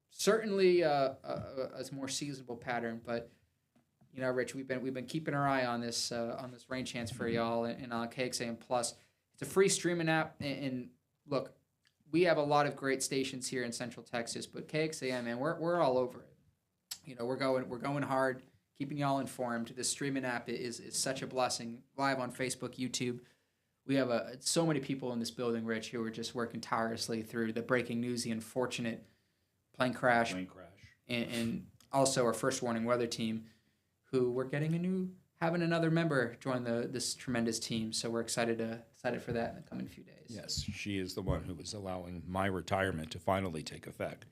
Certainly a more seasonable pattern, but you know, Rich, we've been keeping our eye on this rain chance for y'all and on KXAM Plus. It's a free streaming app, and look, we have a lot of great stations here in Central Texas, but KXAM, man, we're all over it. You know, we're going hard, keeping y'all informed. This streaming app is such a blessing. Live on Facebook, YouTube. We have so many people in this building, Rich, who are just working tirelessly through the breaking news, the unfortunate plane crash. And also our first warning weather team, who we're getting a new having another member join this tremendous team. So we're excited for that in the coming few days. Yes, she is the one who is allowing my retirement to finally take effect.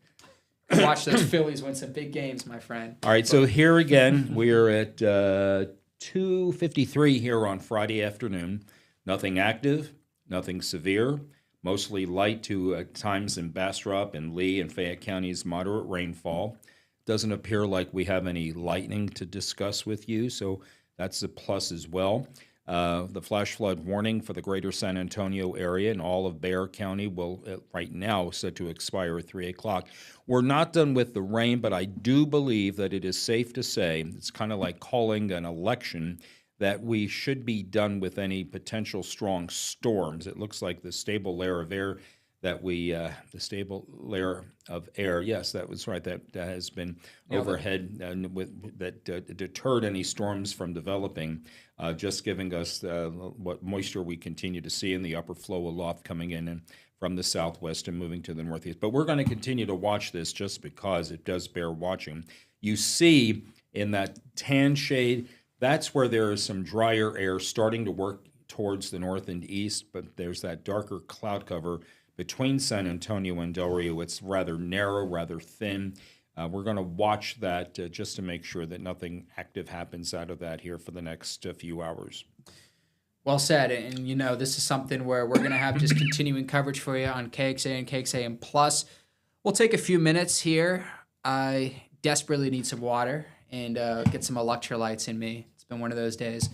Watch those Phillies win some big games, my friend. All right, so here again, we are at 2:53 here on Friday afternoon. Nothing active, nothing severe, mostly light to at times in Bastrop and Lee and Fayette counties, moderate rainfall. Doesn't appear like we have any lightning to discuss with you, so that's a plus as well. The flash flood warning for the greater San Antonio area and all of Bexar County will, right now, set to expire at 3 o'clock. We're not done with the rain, but I do believe that it is safe to say, it's kind of like calling an election, that we should be done with any potential strong storms. It looks like the stable layer of air yes, that was right, that has been overhead that deterred any storms from developing, just giving us what moisture we continue to see in the upper flow aloft coming in and from the southwest and moving to the northeast. But we're going to continue to watch this just because it does bear watching. You see in that tan shade, that's where there is some drier air starting to work towards the north and east, but there's that darker cloud cover between San Antonio and Del Rio. It's rather narrow, rather thin. We're going to watch that just to make sure that nothing active happens out of that here for the next few hours. Well said. And, this is something where we're going to have just continuing coverage for you on KXA and KXAM Plus. We'll take a few minutes here. I desperately need some water and get some electrolytes in me. It's been one of those days.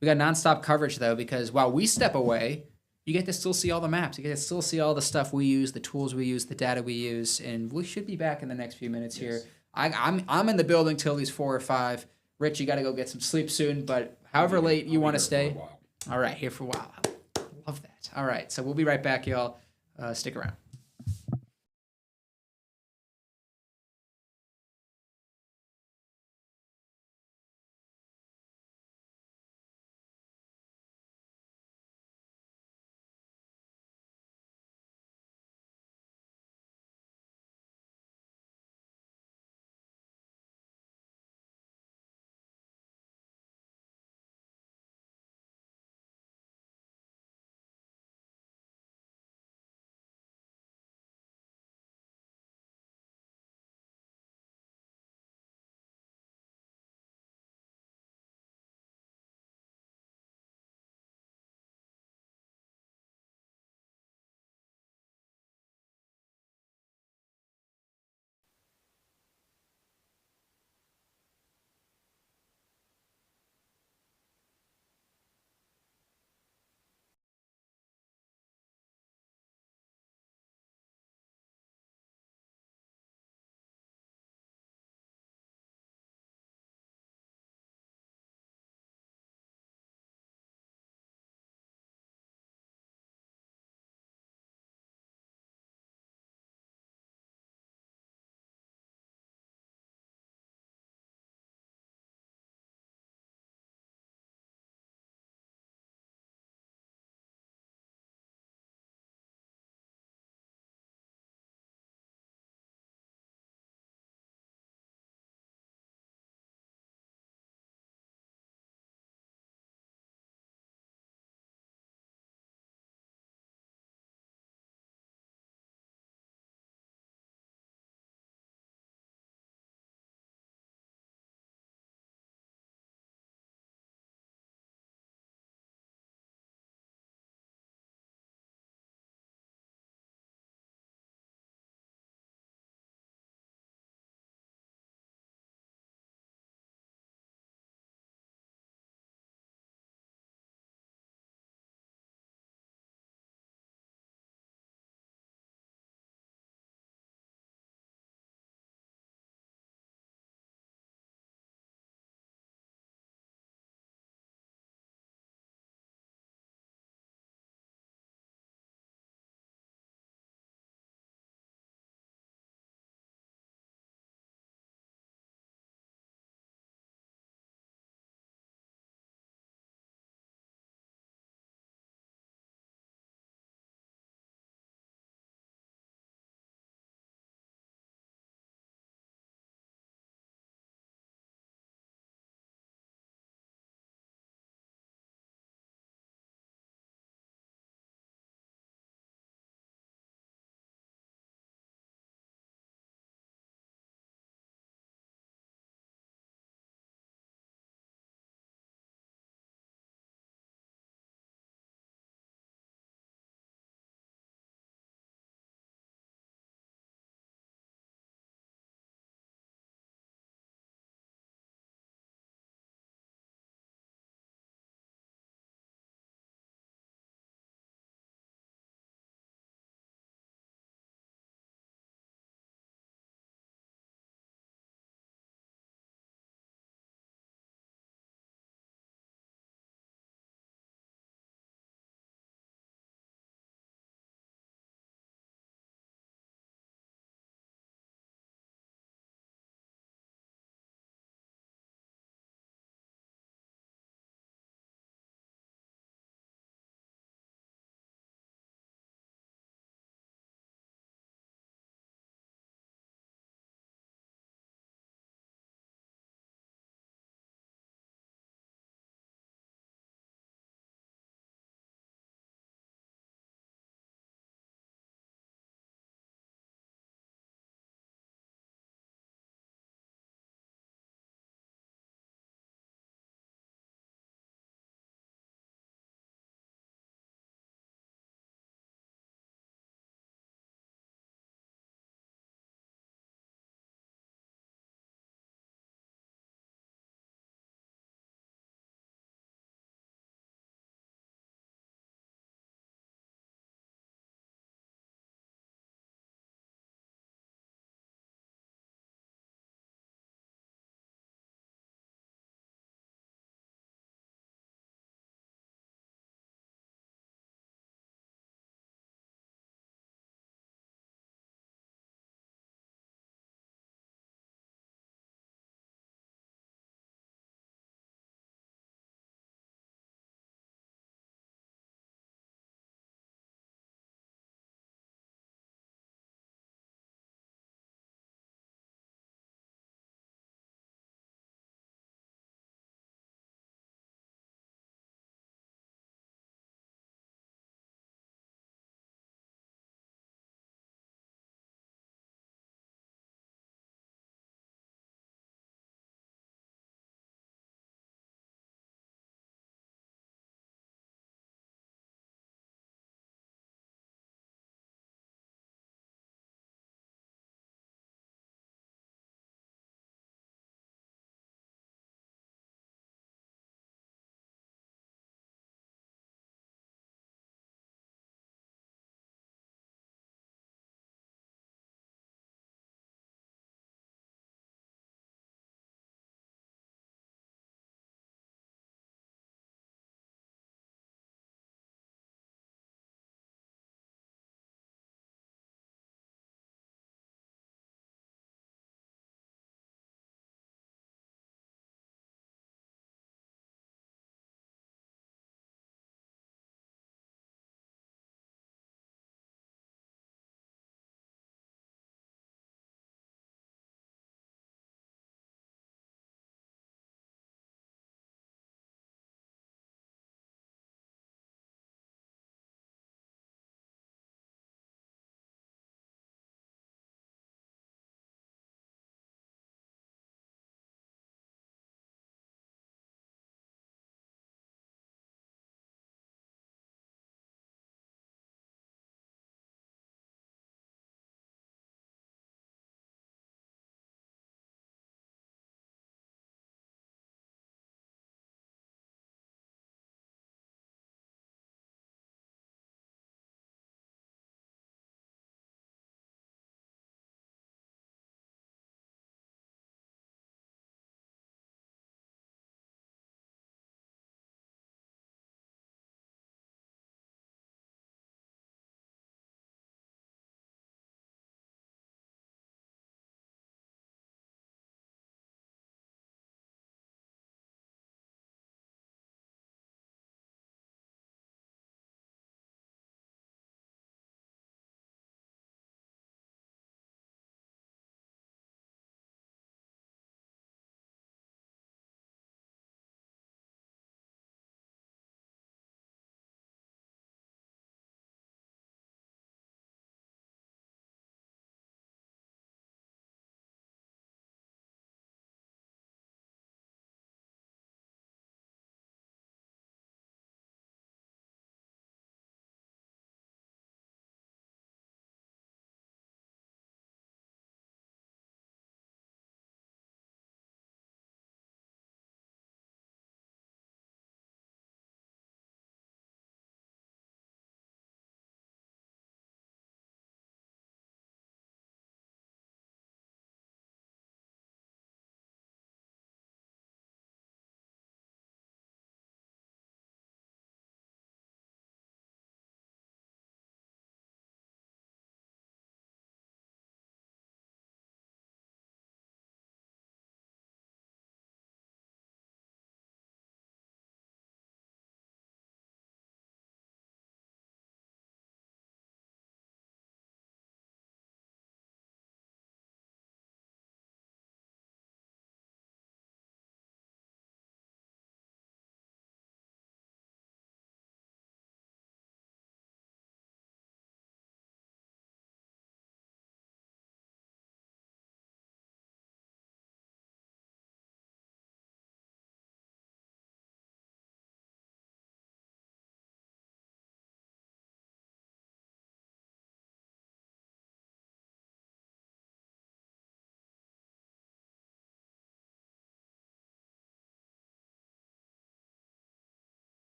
We got nonstop coverage, though, because while we step away, you get to still see all the maps. You get to still see all the stuff we use, the tools we use, the data we use, and we should be back in the next few minutes here. I'm in the building till these 4 or 5. Rich, you got to go get some sleep soon, but however late you want to stay. All right, here for a while. Love that. All right, so we'll be right back, y'all. Stick around.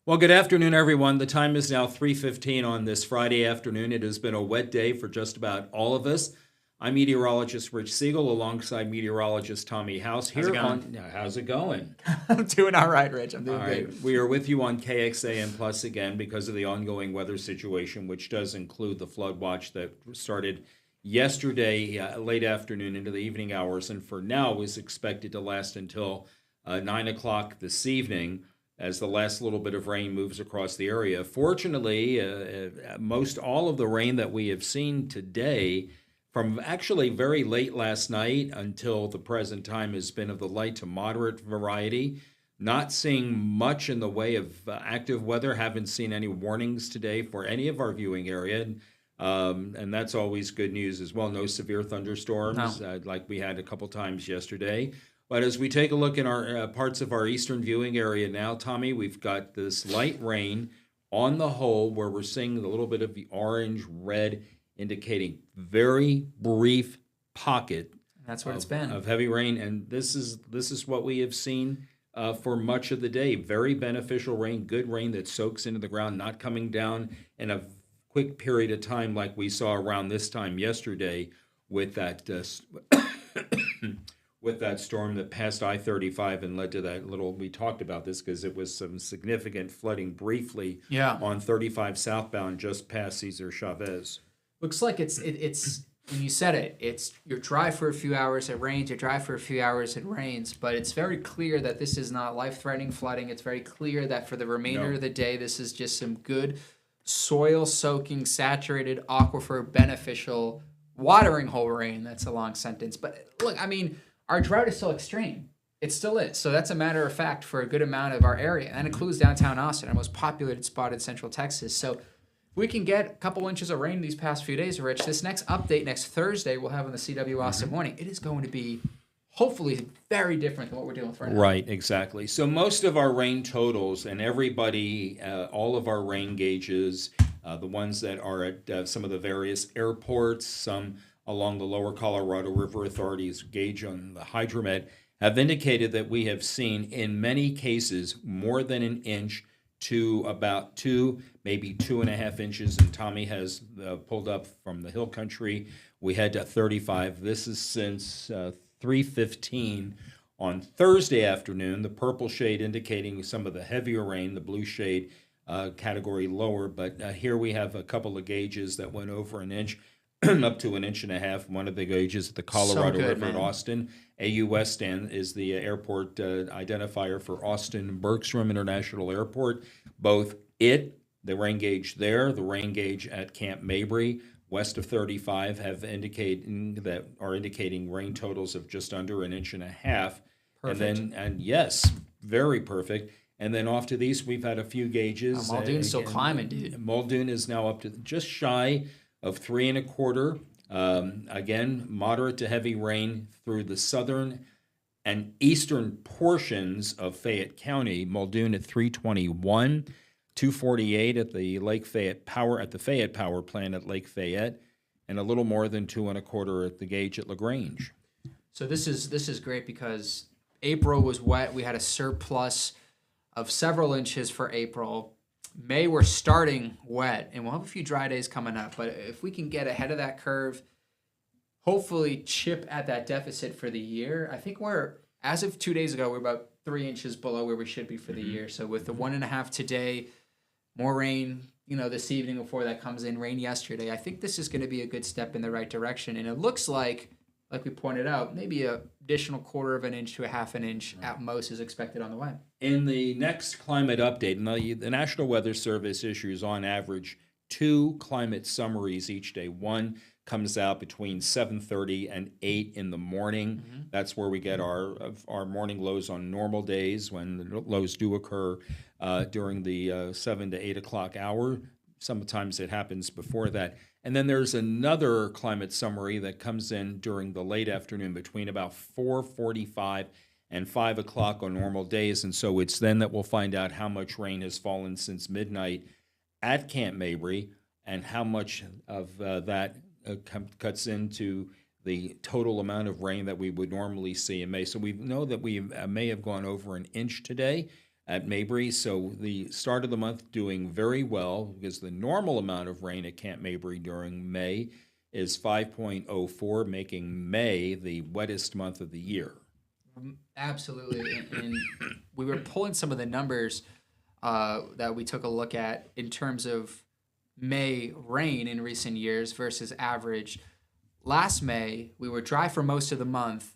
Well, good afternoon, everyone. The time is now 3:15 on this Friday afternoon. It has been a wet day for just about all of us. I'm meteorologist Rich Siegel alongside meteorologist Tommy House How's it here going? how's it going? I'm doing all right, Rich. I'm All doing right, good. we are with you on KXAN Plus again because of the ongoing weather situation, which does include the flood watch that started yesterday late afternoon into the evening hours, and for now is expected to last until 9 o'clock this evening as the last little bit of rain moves across the area. Fortunately, most all of the rain that we have seen today, from actually very late last night until the present time, has been of the light to moderate variety. Not seeing much in the way of active weather. Haven't seen any warnings today for any of our viewing area. And that's always good news as well. No severe thunderstorms like we had a couple times yesterday. But as we take a look in our parts of our eastern viewing area now, Tommy, we've got this light rain on the whole where we're seeing a little bit of the orange, red, indicating very brief pocket That's what it's been. of heavy rain. And this is what we have seen for much of the day. Very beneficial rain, good rain that soaks into the ground, not coming down in a quick period of time like we saw around this time yesterday with that with that storm that passed I-35 and led to that little, we talked about this because it was some significant flooding briefly on 35 southbound just past Cesar Chavez. Looks like it's when you said it, it's you're dry for a few hours, it rains, you're dry for a few hours, it rains, but it's very clear that this is not life-threatening flooding. It's very clear that for the remainder of the day, this is just some good soil-soaking, saturated, aquifer, beneficial, watering hole rain. That's a long sentence. But look, I mean, our drought is still extreme. It still is. So that's a matter of fact for a good amount of our area. And that includes downtown Austin, our most populated spot in Central Texas. So if we can get a couple inches of rain these past few days, Rich, this next update next Thursday we'll have on the CW Austin Morning, it is going to be hopefully very different than what we're dealing with right now. Right, exactly. So most of our rain totals and everybody, all of our rain gauges, the ones that are at some of the various airports, some along the lower Colorado River Authority's gauge on the hydromet, have indicated that we have seen, in many cases, more than an inch to about 2, maybe 2.5 inches. And Tommy has pulled up from the hill country. We had to 35. This is since 3:15 on Thursday afternoon. The purple shade indicating some of the heavier rain, the blue shade category lower. But here we have a couple of gauges that went over an inch. Up to 1.5 inches. One of the gauges at the Colorado River at Austin. AUS stand is the airport identifier for Austin Bergstrom International Airport. Both the rain gauge there, the rain gauge at Camp Mabry, west of 35, are indicating rain totals of just under 1.5 inches. Perfect. And yes, very perfect. And then off to the east, we've had a few gauges. Muldoon's still climbing, dude. Muldoon is now up to just shy of 3.25. Again, moderate to heavy rain through the southern and eastern portions of Fayette County. Muldoon at 321, 248 at the Fayette Power Plant at Lake Fayette, and a little more than 2.25 at the gauge at LaGrange. So this is great because April was wet. We had a surplus of several inches for April. May, we're starting wet, and we'll have a few dry days coming up. But if we can get ahead of that curve, hopefully chip at that deficit for the year. I think as of 2 days ago, we're about 3 inches below where we should be for the year. So with the 1.5 today, more rain, this evening before that comes in, rain yesterday, I think this is going to be a good step in the right direction. And it looks like we pointed out, maybe an additional 1/4 inch to 1/2 inch at most is expected on the way. In the next climate update, the National Weather Service issues on average 2 climate summaries each day. One comes out between 7:30 and 8 in the morning. That's where we get our morning lows on normal days when the lows do occur during the 7 to 8 o'clock hour. Sometimes it happens before that. And then there's another climate summary that comes in during the late afternoon between about 4:45 and 5 o'clock on normal days. And so it's then that we'll find out how much rain has fallen since midnight at Camp Mabry and how much of that cuts into the total amount of rain that we would normally see in May. So we know that we may have gone over an inch today. at Mabry. So the start of the month doing very well because the normal amount of rain at Camp Mabry during May is 5.04, making May the wettest month of the year. Absolutely. And we were pulling some of the numbers that we took a look at in terms of May rain in recent years versus average. Last May, we were dry for most of the month,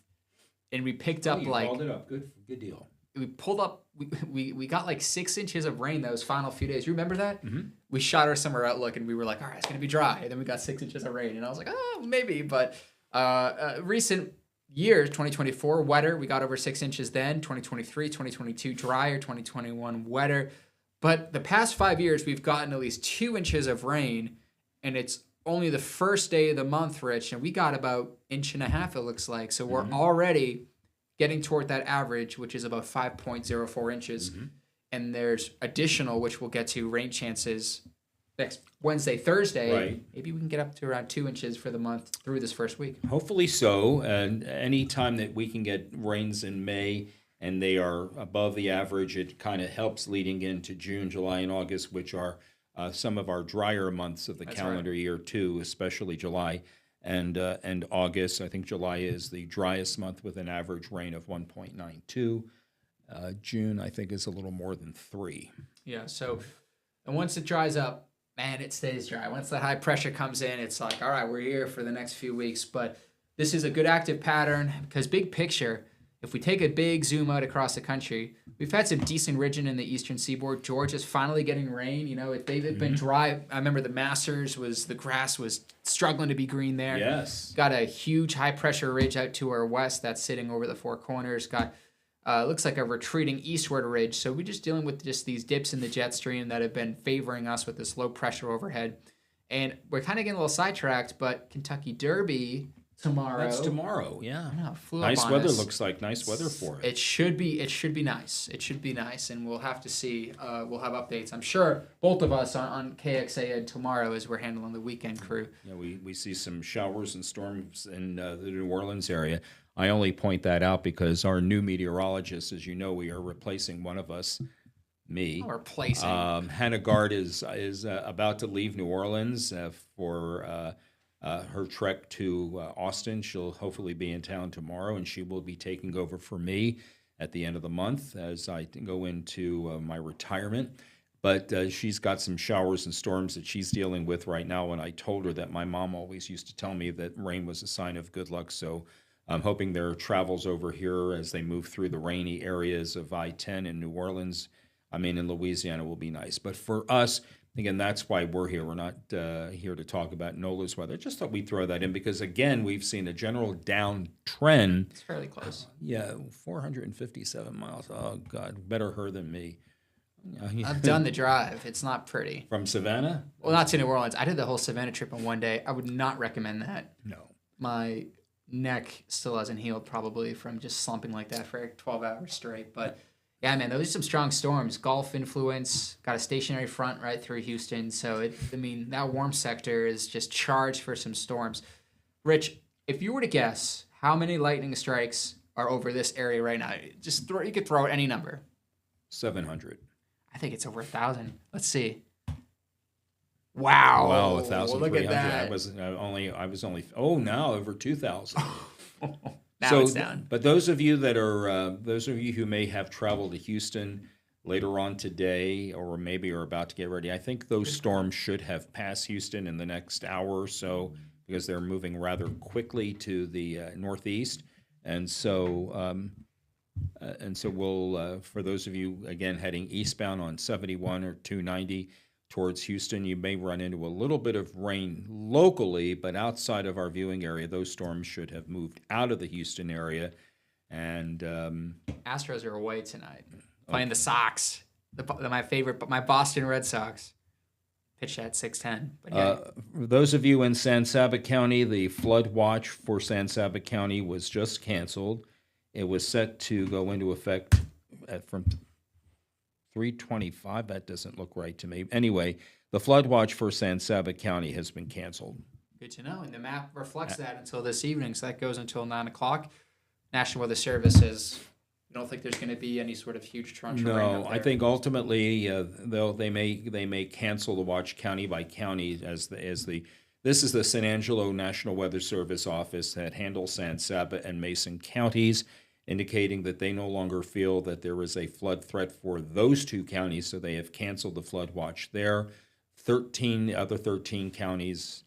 and we picked up you like called it up. Good deal. we pulled up. We got like 6 inches of rain those final few days. You remember that? Mm-hmm. We shot our summer outlook, and we were like, "All right, it's gonna be dry." And then we got 6 inches of rain, and I was like, "Oh, maybe." But recent years, 2024 wetter. We got over 6 inches then. 2023, 2022 drier. 2021 wetter. But the past 5 years, we've gotten at least 2 inches of rain, and it's only the first day of the month, Rich, and we got about 1.5 inches, it looks like. So we're already getting toward that average, which is about 5.04 inches. Mm-hmm. And there's additional, which we'll get to, rain chances next Wednesday, Thursday. Right. Maybe we can get up to around 2 inches for the month through this first week. Hopefully so. And any time that we can get rains in May and they are above the average, it kind of helps leading into June, July, and August, which are some of our drier months of the calendar year too, especially July and August. I think July is the driest month with an average rain of 1.92. June, I think, is a little more than 3. Yeah. So, and once it dries up, man, it stays dry. Once the high pressure comes in, it's like, all right, we're here for the next few weeks. But this is a good active pattern because big picture, if we take a big zoom out across the country, we've had some decent ridging in the eastern seaboard. Georgia's finally getting rain. You know, they've been dry. I remember the Masters the grass was struggling to be green there. Yes. Got a huge high pressure ridge out to our west that's sitting over the Four Corners. Got looks like a retreating eastward ridge. So we're just dealing with just these dips in the jet stream that have been favoring us with this low pressure overhead. And we're kind of getting a little sidetracked, but Kentucky Derby tomorrow. That's tomorrow, yeah. Nice weather looks like nice weather for it. It should be nice. It should be nice, and we'll have to see. We'll have updates. I'm sure both of us on KXAN tomorrow as we're handling the weekend crew. Yeah, we see some showers and storms in the New Orleans area. I only point that out because our new meteorologist, as you know, we are replacing one of us, me. Oh, replacing. Hannah Gard is about to leave New Orleans for her trek to Austin. She'll hopefully be in town tomorrow, and she will be taking over for me at the end of the month as I go into my retirement. But she's got some showers and storms that she's dealing with right now, and I told her that my mom always used to tell me that rain was a sign of good luck, so I'm hoping their travels over here as they move through the rainy areas of I-10 in New Orleans, in Louisiana, will be nice. But for us, again, that's why we're here. We're not here to talk about NOLA's weather. Just thought we'd throw that in because, again, we've seen a general downtrend. It's fairly close. 457 miles. Oh, God, better her than me. I've done the drive. It's not pretty. From Savannah? Well, not to New Orleans. I did the whole Savannah trip in one day. I would not recommend that. No. My neck still hasn't healed probably from just slumping like that for 12 hours straight. But yeah, man, those are some strong storms. Gulf influence, got a stationary front right through Houston. So, that warm sector is just charged for some storms. Rich, if you were to guess how many lightning strikes are over this area right now, you could throw out any number. 700. I think it's over 1,000. Let's see. Wow. 1,300. Look at that. I was only, now over 2,000. Now it's down. But those of you who may have traveled to Houston later on today or maybe are about to get ready, I think those storms should have passed Houston in the next hour or so because they're moving rather quickly to the northeast. And so we'll, for those of you, again, heading eastbound on 71 or 290 towards Houston, you may run into a little bit of rain locally, but outside of our viewing area, those storms should have moved out of the Houston area. And Astros are away tonight, playing the Sox. My favorite, my Boston Red Sox. Pitched at 6:10. But yeah. For those of you in San Saba County, the flood watch for San Saba County was just canceled. It was set to go into effect from 3:25. That doesn't look right to me. Anyway, the flood watch for San Saba County has been canceled. Good to know. And the map reflects that until this evening. So that goes until 9 o'clock. National Weather Service has You don't think there's going to be any sort of huge tranche of rain up No, there? I think ultimately they may cancel the watch county by county as the this is the San Angelo National Weather Service office that handles San Saba and Mason counties, indicating that they no longer feel that there is a flood threat for those two counties, so they have canceled the flood watch there. 13 counties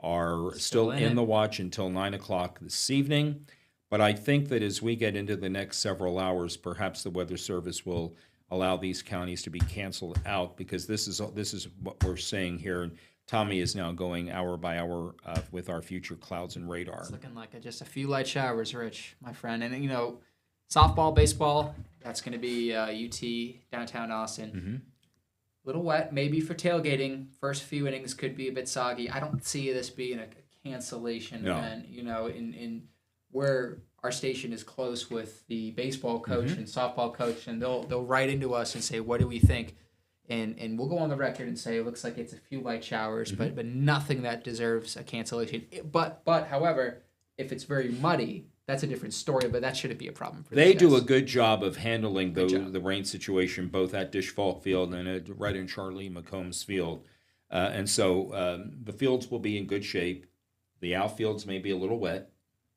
are still in the watch until 9 o'clock this evening. But I think that as we get into the next several hours, perhaps the Weather Service will allow these counties to be canceled out, because this is what we're saying here. And Tommy is now going hour by hour with our future clouds and radar. It's looking like just a few light showers, Rich, my friend. And, you know, softball, baseball, that's going to be UT, downtown Austin. Mm-hmm. Little wet, maybe for tailgating. First few innings could be a bit soggy. I don't see this being a cancellation event, you know, in where our station is close with the baseball coach and softball coach, and they'll write into us and say, what do we think? And we'll go on the record and say it looks like it's a few light showers, but nothing that deserves a cancellation. But however, if it's very muddy, that's a different story, but that shouldn't be a problem for They these do guys. a good job of handling the rain situation, both at Dish Falk Field and right in Charlie McCombs Field. And so the fields will be in good shape. The outfields may be a little wet.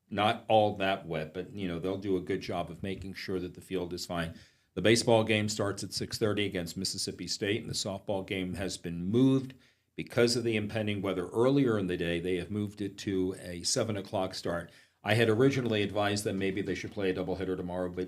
Not all that wet, but, you know, they'll do a good job of making sure that the field is fine. The baseball game starts at 6:30 against Mississippi State, and the softball game has been moved because of the impending weather earlier in the day. They have moved it to a 7 o'clock start. I had originally advised them maybe they should play a doubleheader tomorrow, but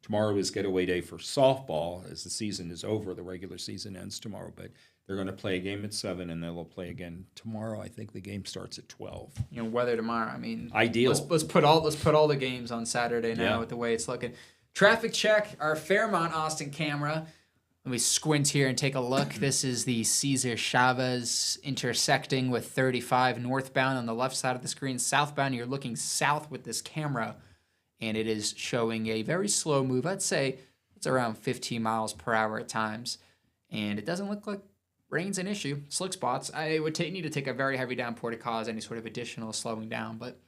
tomorrow is getaway day for softball as the season is over. The regular season ends tomorrow, but they're going to play a game at 7, and then they'll play again tomorrow. I think the game starts at 12. You know, weather tomorrow. I mean, ideal. Let's put all the games on Saturday now with the way it's looking. Traffic check. Our Fairmont Austin camera. Let me squint here and take a look. This is the Cesar Chavez intersecting with 35 northbound on the left side of the screen. Southbound, you're looking south with this camera, and it is showing a very slow move. I'd say it's around 15 miles per hour at times, and it doesn't look like rain's an issue. Slick spots. I would need to take a very heavy downpour to cause any sort of additional slowing down, but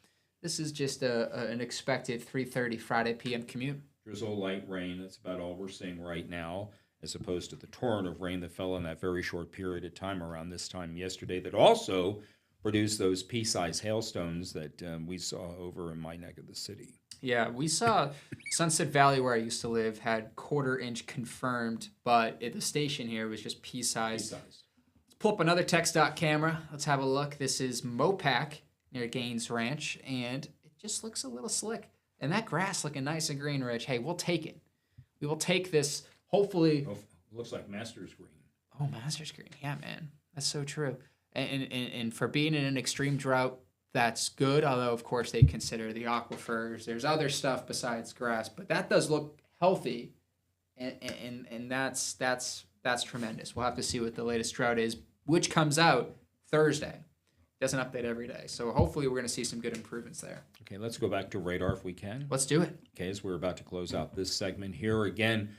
this is just an expected 3:30 Friday p.m. commute. Drizzle, light rain. That's about all we're seeing right now, as opposed to the torrent of rain that fell in that very short period of time around this time yesterday that also produced those pea-sized hailstones that we saw over in my neck of the city. Yeah, we saw Sunset Valley, where I used to live, had 1/4 inch confirmed, but at the station here was just pea-sized. Let's pull up another TxDOT camera. Let's have a look. This is Mopac near Gaines Ranch, and it just looks a little slick. And that grass looking nice and green, Rich. Hey, we'll take it. We will take this, hopefully. Oh, looks like Masters green. Oh, Masters green. Yeah, man. That's so true. And for being in an extreme drought, that's good. Although, of course, they consider the aquifers. There's other stuff besides grass. But that does look healthy. And that's tremendous. We'll have to see what the latest drought is, which comes out Thursday. Doesn't update every day. So hopefully we're going to see some good improvements there. Okay, let's go back to radar if we can. Let's do it. Okay, as we're about to close out this segment here, again,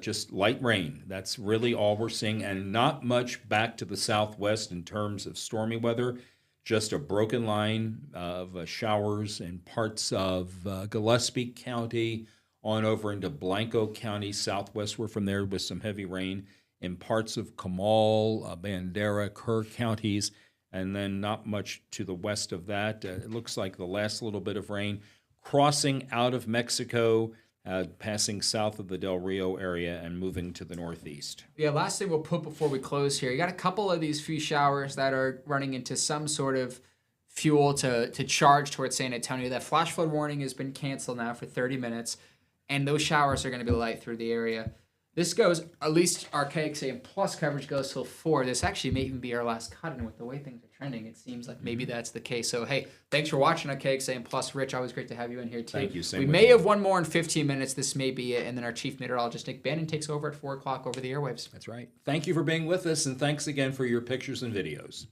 just light rain. That's really all we're seeing, and not much back to the southwest in terms of stormy weather. Just a broken line of showers in parts of Gillespie County on over into Blanco County, southwestward from there with some heavy rain in parts of Comal, Bandera, Kerr counties, and then not much to the west of that. It looks like the last little bit of rain crossing out of Mexico, passing south of the Del Rio area and moving to the northeast. Yeah, last thing we'll put before we close here. You got a couple of these few showers that are running into some sort of fuel to charge towards San Antonio. That flash flood warning has been canceled now for 30 minutes, and those showers are going to be light through the area. This goes, at least our KXAM Plus coverage goes till 4. This actually may even be our last cut-in with the way things are trending. It seems like maybe that's the case. So, hey, thanks for watching on KXAM Plus. Rich, always great to have you in here, too. Thank you. We may have one more in 15 minutes. This may be it. And then our chief meteorologist, Nick Bannon, takes over at 4 o'clock over the airwaves. That's right. Thank you for being with us, and thanks again for your pictures and videos.